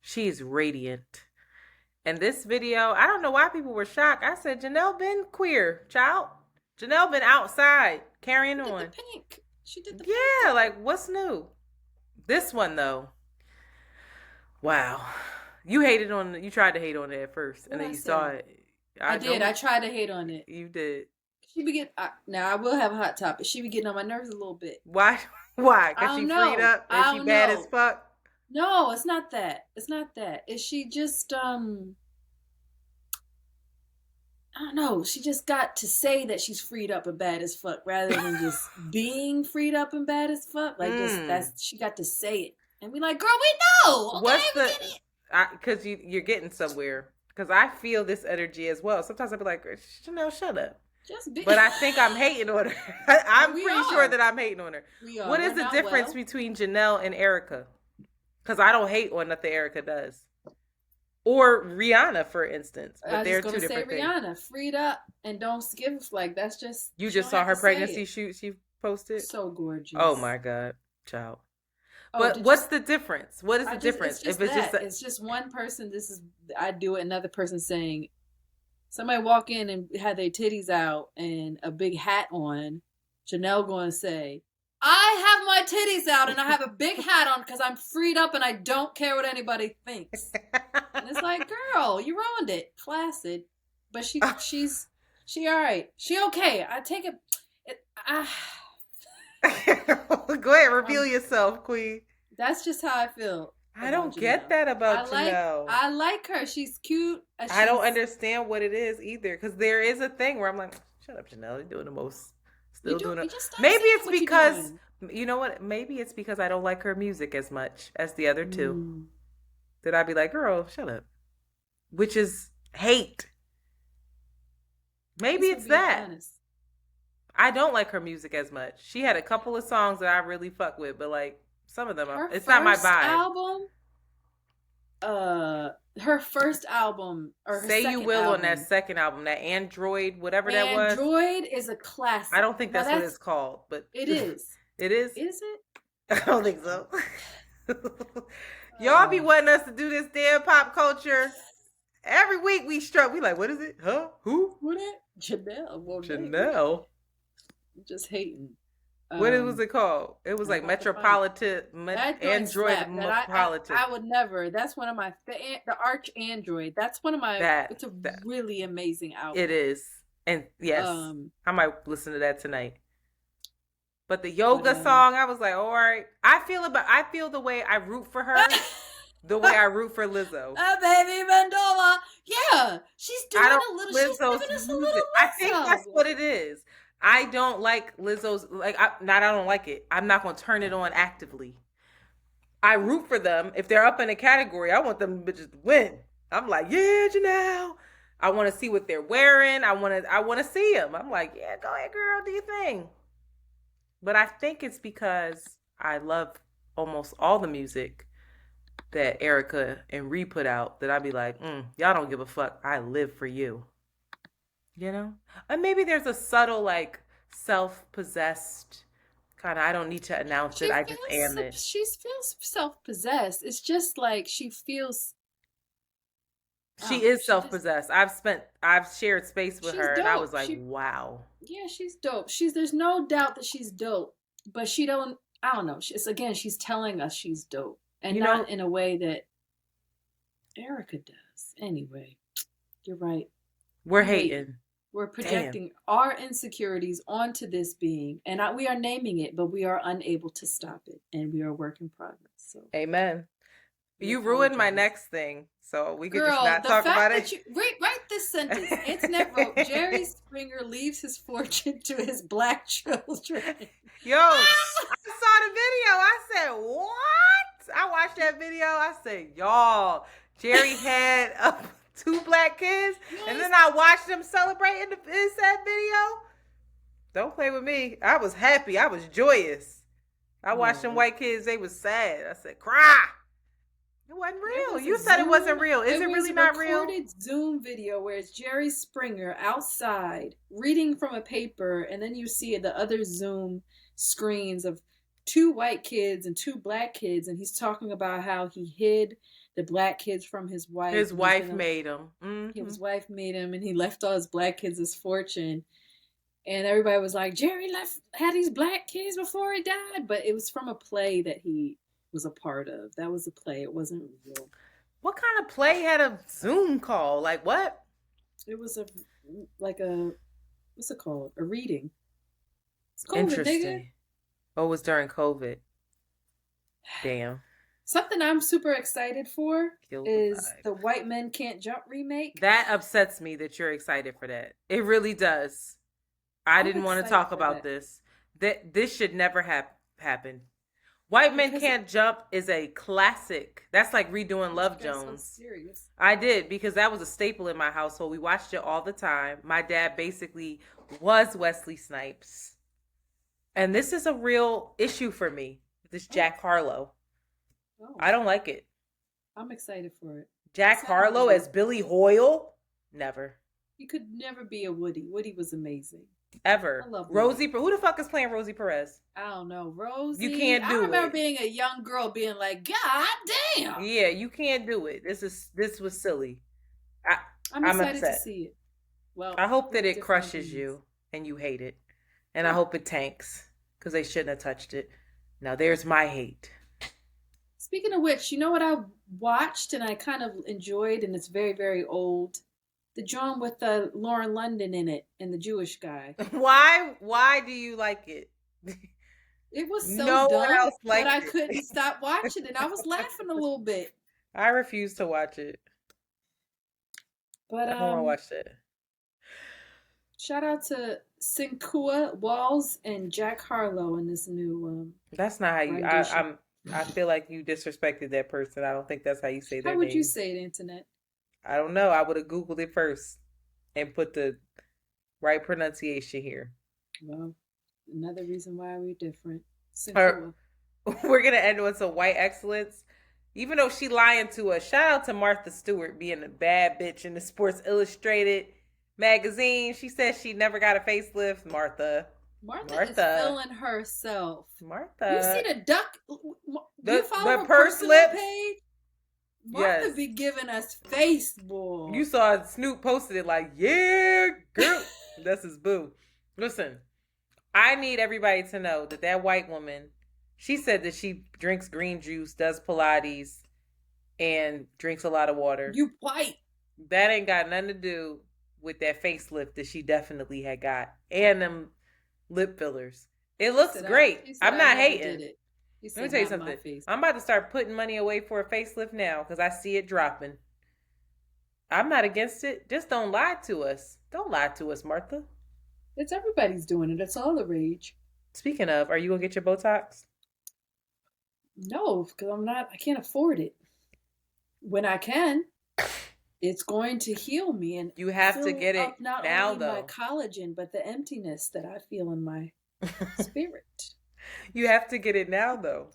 She's radiant. And this video, I don't know why people were shocked. I said Janelle been queer, child. Janelle been outside carrying She did the on. pink. She did the pink Yeah, too. like what's new? This one though, wow. You tried to hate on it at first, and What then I you saw say? it. I I did. don't. I tried to hate on it. You did. She be getting now. I will have a hot topic. She be getting on my nerves a little bit. Why? Why? I Cause she don't freed know. up and I she don't bad as know. fuck. No, it's not that. It's not that. Is she just I don't know. She just got to say that she's freed up and bad as fuck rather than just being freed up and bad as fuck. Like just Mm. that's she got to say it. And we like, girl, we know. Okay, What's we the? get it. Because you're getting somewhere. Because I feel this energy as well. Sometimes I'll be like, Chanel, shut up. Just be But I think I'm hating on her. I'm we pretty are. sure that I'm hating on her. We are. What is We're the not difference well. between Janelle and Erica? Because I don't hate on nothing Erica does. Or Rihanna, for instance. I But was they're just two gonna say different things. Freed up and don't give like that's just You she just don't saw have her to say pregnancy it. shoot she posted? So gorgeous. Oh my God, child. Oh, But did you what's the difference? What is the difference? it's just If it's just that. It's just one person this is I do it, another person saying somebody walk in and had their titties out and a big hat on, Janelle going to say, I have my titties out and I have a big hat on because I'm freed up and I don't care what anybody thinks. And it's like, girl, you ruined it. Flaccid. But she's all right. She okay. I take it. Go ahead, reveal yourself, Queen. That's just how I feel. I don't get that about Janelle. I like her. She's cute. I don't understand what it is either. Because there is a thing where I'm like, shut up, Janelle. You're doing the most. Still doing it. Maybe it's because, you know what? Maybe it's because I don't like her music as much as the other two. That I'd be like, girl, shut up. Which is hate. Maybe it's that. Honest. I don't like her music as much. She had a couple of songs that I really fuck with, but like some of them, it's not my vibe. Her first album, or her Say You Will album, on that second album, that Android, whatever that was. Android is a classic. I don't think that's what it's called, but it is. It is? Is it? I don't think so. Y'all be wanting us to do this damn pop culture. Every week we struck. We like, what is it? Huh? Who? What it? Janelle. Well, Janelle. Just hating. What was it called? It was like Metropolitan Android Metropolitan. I would never. That's one of my the Arch Android. That's one of my. It's a really amazing album. It is, and yes, I might listen to that tonight. But the yoga song, I was like, all right. I feel the way I root for her, the way I root for Lizzo. Baby Mandela. Yeah, she's doing a little. She's giving us a little Lizzo. I think that's what it is. I don't like Lizzo's, I don't like it. I'm not going to turn it on actively. I root for them. If they're up in a category, I want them bitches to win. I'm like, yeah, Janelle. I want to see what they're wearing. I want to see them. I'm like, yeah, go ahead, girl, do your thing. But I think it's because I love almost all the music that Erica and Ree put out that I'd be like, y'all don't give a fuck. I live for you. You know? And maybe there's a subtle, like, self-possessed kind of, I don't need to announce it. I just am it. She feels self-possessed. It's just like she feels... She is self-possessed. I've shared space with her, and I was like, wow. Yeah, she's dope. There's no doubt that she's dope. But I don't know. She's telling us she's dope. And not in a way that Erica does. Anyway, you're right. We're hating. We're projecting our insecurities onto this being, and we are naming it, but we are unable to stop it, and we are a work in progress. So, amen. You ruined my next thing, so we could just not talk about it. Write this sentence. Antoinette wrote, Jerry Springer leaves his fortune to his black children. Yo, I saw the video. I said, what? I watched that video. I said, y'all, Jerry had 2 black kids, and then I watched them celebrate in that video. Don't play with me. I was happy. I was joyous. I watched them white kids. They was sad. I said, cry. It wasn't real. You said it wasn't real. Is it really not real? It was a recorded Zoom video where it's Jerry Springer outside reading from a paper, and then you see the other Zoom screens of two white kids and two black kids, and he's talking about how he hid the black kids from his wife, His and he's wife gonna made him. Mm-hmm. his wife made him, and he left all his black kids his fortune. And everybody was like, Jerry had these black kids before he died, but it was from a play that he was a part of. That was a play. It wasn't real. What kind of play had a Zoom call? Like what? It was like a what's it called? A reading. It's COVID, nigga. Interesting. Oh, it was during COVID. Damn. Something I'm super excited for Killed the is vibe. the White Men Can't Jump remake. That upsets me that you're excited for that. It really does. I I'm didn't want to excited talk for about that. this. This should never happen. White Men Because Can't Jump is a classic. That's like redoing Love you got so Jones. serious. I did, because that was a staple in my household. We watched it all the time. My dad basically was Wesley Snipes. And this is a real issue for me. This Jack Harlow. Oh, I don't like it. I'm excited for it. Jack It's Harlow not as Billy Hoyle? Never. He could never be a Woody. Woody was amazing. Ever. I love Rosie. Who the fuck is playing Rosie Perez? I don't know. Rosie. You can't do I remember it. being a young girl being like, God damn. Yeah, you can't do it. This was silly. I'm I'm excited to upset. see it. Well, I hope that for it different crushes reasons. you and you hate it. And I hope it tanks, because they shouldn't have touched it. Now there's my hate. Speaking of which, you know what I watched and I kind of enjoyed, and it's very, very old? The joint with Lauren London in it and the Jewish guy. Why do you like it? It was so No one dumb, else but liked I it. couldn't stop watching it. I was laughing a little bit. I refuse to watch it. But I don't want to watch it. shout out to Sinkua Walls and Jack Harlow in this new That's not how you. rendition. I feel like you disrespected that person. I don't think that's how you say their How would name. you say it, Antoinette? I don't know. I would have Googled it first and put the right pronunciation here. Well, another reason why we're different. Or- Sinkua. We're gonna end with some white excellence. Even though she lying to us, shout out to Martha Stewart being a bad bitch in the Sports Illustrated magazine. She said she never got a facelift. Martha. Martha is feeling herself. Martha. You see the duck? Do you follow the her purse personal lips? page? Martha Yes. be giving us face, boy. You saw Snoop posted it like, yeah, girl. That's his boo. Listen, I need everybody to know that white woman, she said that she drinks green juice, does Pilates, and drinks a lot of water. You white. That ain't got nothing to do with that facelift that she definitely had got. And them lip fillers. It looks great. I'm not hating. Let me tell you something. I'm about to start putting money away for a facelift now because I see it dropping. I'm not against it. Just don't lie to us. Don't lie to us, Martha. It's everybody's doing it. It's all the rage. Speaking of, are you going to get your Botox? No, because I can't afford it. When I can, it's going to heal me. And you have to get it not now, only though. my collagen, but the emptiness that I feel in my spirit. You have to get it now, though,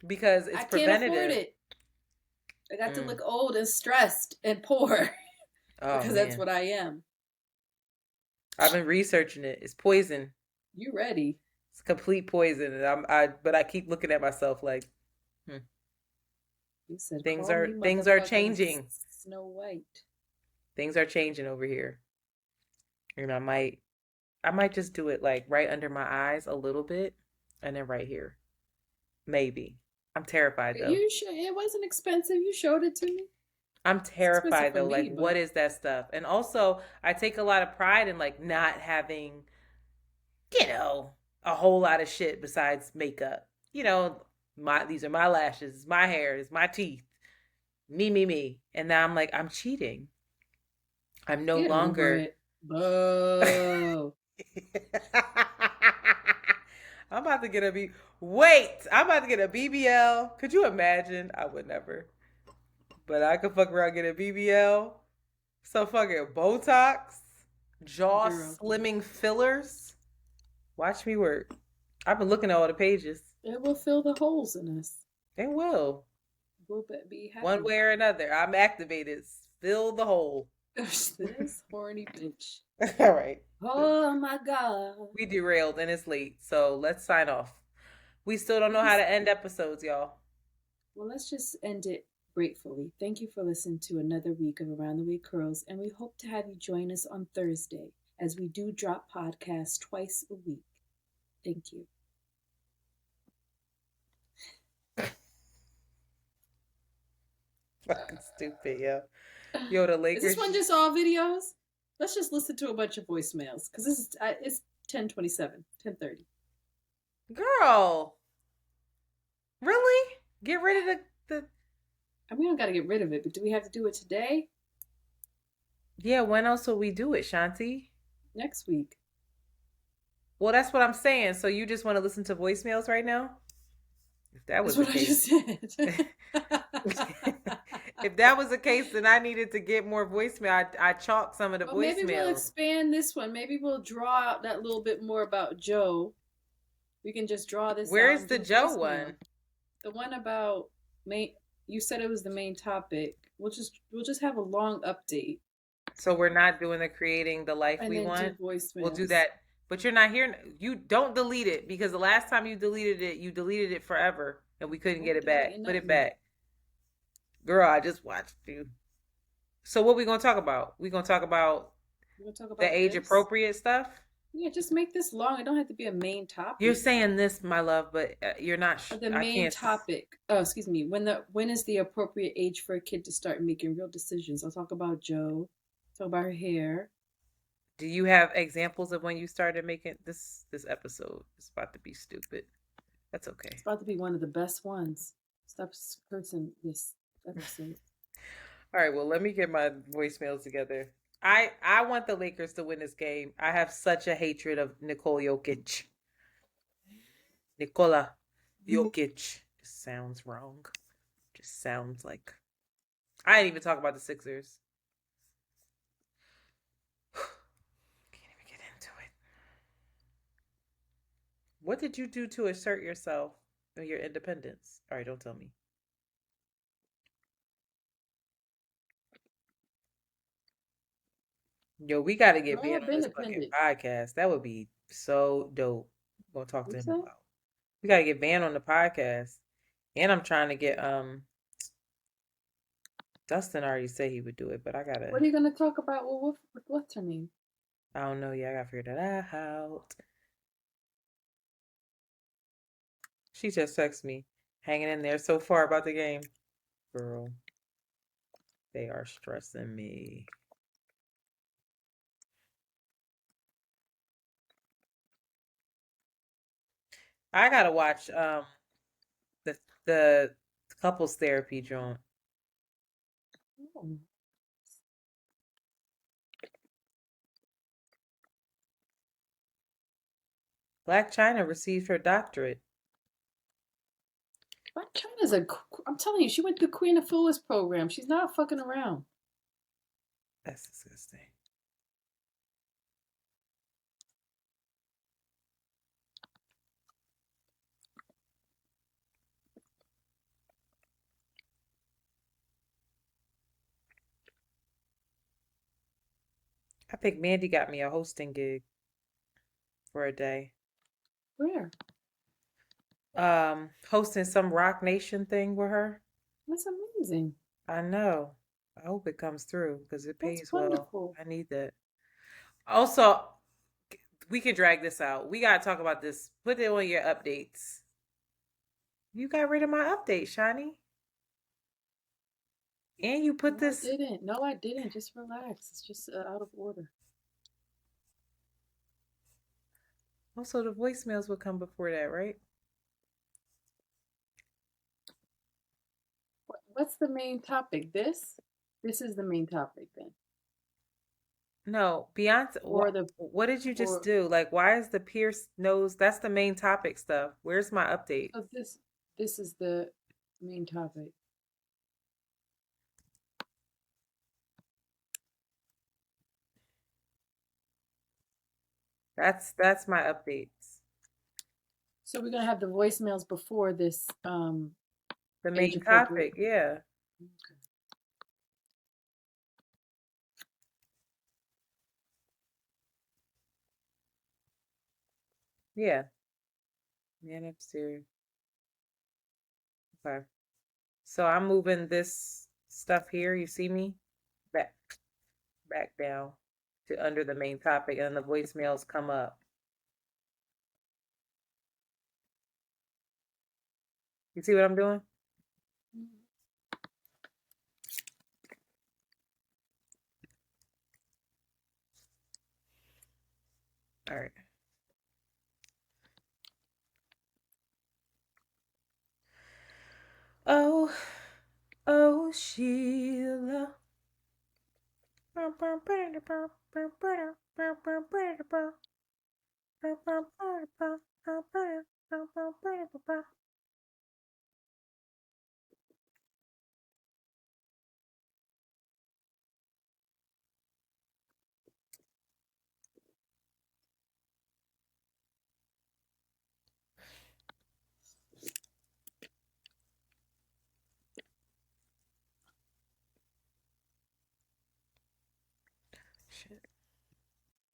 because it's preventative. I can't afford it. I got to look old and stressed and poor because that's what I am. I've been researching it. It's poison. You ready? It's complete poison, and but I keep looking at myself like, You said things are changing. Snow White. Things are changing over here, and I might just do it like right under my eyes a little bit, and then right here, maybe. I'm terrified though. It wasn't expensive. You showed it to me. I'm terrified though. Like, what is that stuff? And also, I take a lot of pride in like not having, a whole lot of shit besides makeup. These are my lashes, my hair, it's my teeth, me. And now I'm like, I'm cheating. I'm no longer. Boo. I'm about to get a BBL. Could you imagine? I would never. But I could fuck around, get a BBL. Some fucking Botox. Jaw slimming fillers. Watch me work. I've been looking at all the pages. It will fill the holes in us. It will. We'll be happy. One way or another. I'm activated. Fill the hole. This horny bitch. All right. Oh my god. We derailed and it's late, so let's sign off. We still don't know how Let's, to end episodes, y'all. well, let's just end it gratefully. Thank you for listening to another week of Around the Way Curls, and we hope to have you join us on Thursday as we do drop podcasts twice a week. Thank you. Fucking stupid, yo. Yo, the Is this Lakers. one just all videos? Let's just listen to a bunch of voicemails because this is it's 10:27, 10:30. Girl, really? Get rid of the. And we don't got to get rid of it, but do we have to do it today? Yeah, when else will we do it, Shanti? Next week? Well, that's what I'm saying. So you just want to listen to voicemails right now? If that That's was the what I case. just said. If that was the case, then I needed to get more voicemail. I chalked some of the Well, maybe we'll voicemails. expand this one. Maybe we'll draw out that little bit more about Joe. We can just draw this out. Where's And the do Joe voicemail. one? The one about main. You said it was the main topic. We'll just have a long update So we're not doing the creating the life and we then want. do voicemails. We'll do that. But you're not here. You don't delete it because the last time you deleted it forever and we couldn't get it back. Put it back. Girl, I just watched you. So what we gonna talk about? We gonna talk about the age appropriate stuff? Yeah, just make this long. It don't have to be a main topic. You're saying this, my love, but you're not. The main topic. Oh, excuse me. When is the appropriate age for a kid to start making real decisions? I'll talk about Joe. Talk about her hair. Do you have examples of when you started making this episode? It's about to be stupid. That's okay. It's about to be one of the best ones. Stop cursing this episode. All right, well, let me get my voicemails together. I want the Lakers to win this game. I have such a hatred of Nikola Jokic. Nikola Jokic. Just sounds wrong. Just sounds like. I didn't even talk about the Sixers. Can't even get into it. What did you do to assert yourself or your independence? All right, don't tell me. Yo, we got to get Ben on this fucking podcast. That would be so dope. We'll talk to him about. We got to get Van on the podcast. And I'm trying to get Dustin already said he would do it, but I gotta. What are you gonna talk about? Well, what's her name? I don't know. Yeah, I gotta figure that out. She just texted me, hanging in there so far about the game. Girl, they are stressing me. I gotta watch the couples therapy joint. Oh. Black China received her doctorate. Blac Chyna's I'm telling you, she went through Queen Afila's program. She's not fucking around. That's disgusting. I think Mandii got me a hosting gig for a day. Where? Hosting some Rock Nation thing with her. That's amazing. I know. I hope it comes through because it pays wonderful. Well. I need that. Also, we can drag this out. We gotta talk about this. Put it on your updates. You got rid of my update, Shani. And you put this. I didn't. No, I didn't. Just relax. It's just out of order. Also, the voicemails will come before that, right? What's the main topic? This is the main topic then. No, Beyonce. What did you just do? Like, why is the pierced nose? That's the main topic stuff. Where's my update? So this is the main topic. That's my updates. So we're gonna have the voicemails before this. The main topic, yeah. Okay. Yeah, man upstairs. Okay. So I'm moving this stuff here. You see me? Back, back down to under the main topic, and the voicemails come up. You see what I'm doing? All right. Oh, oh, Sheila. Shit.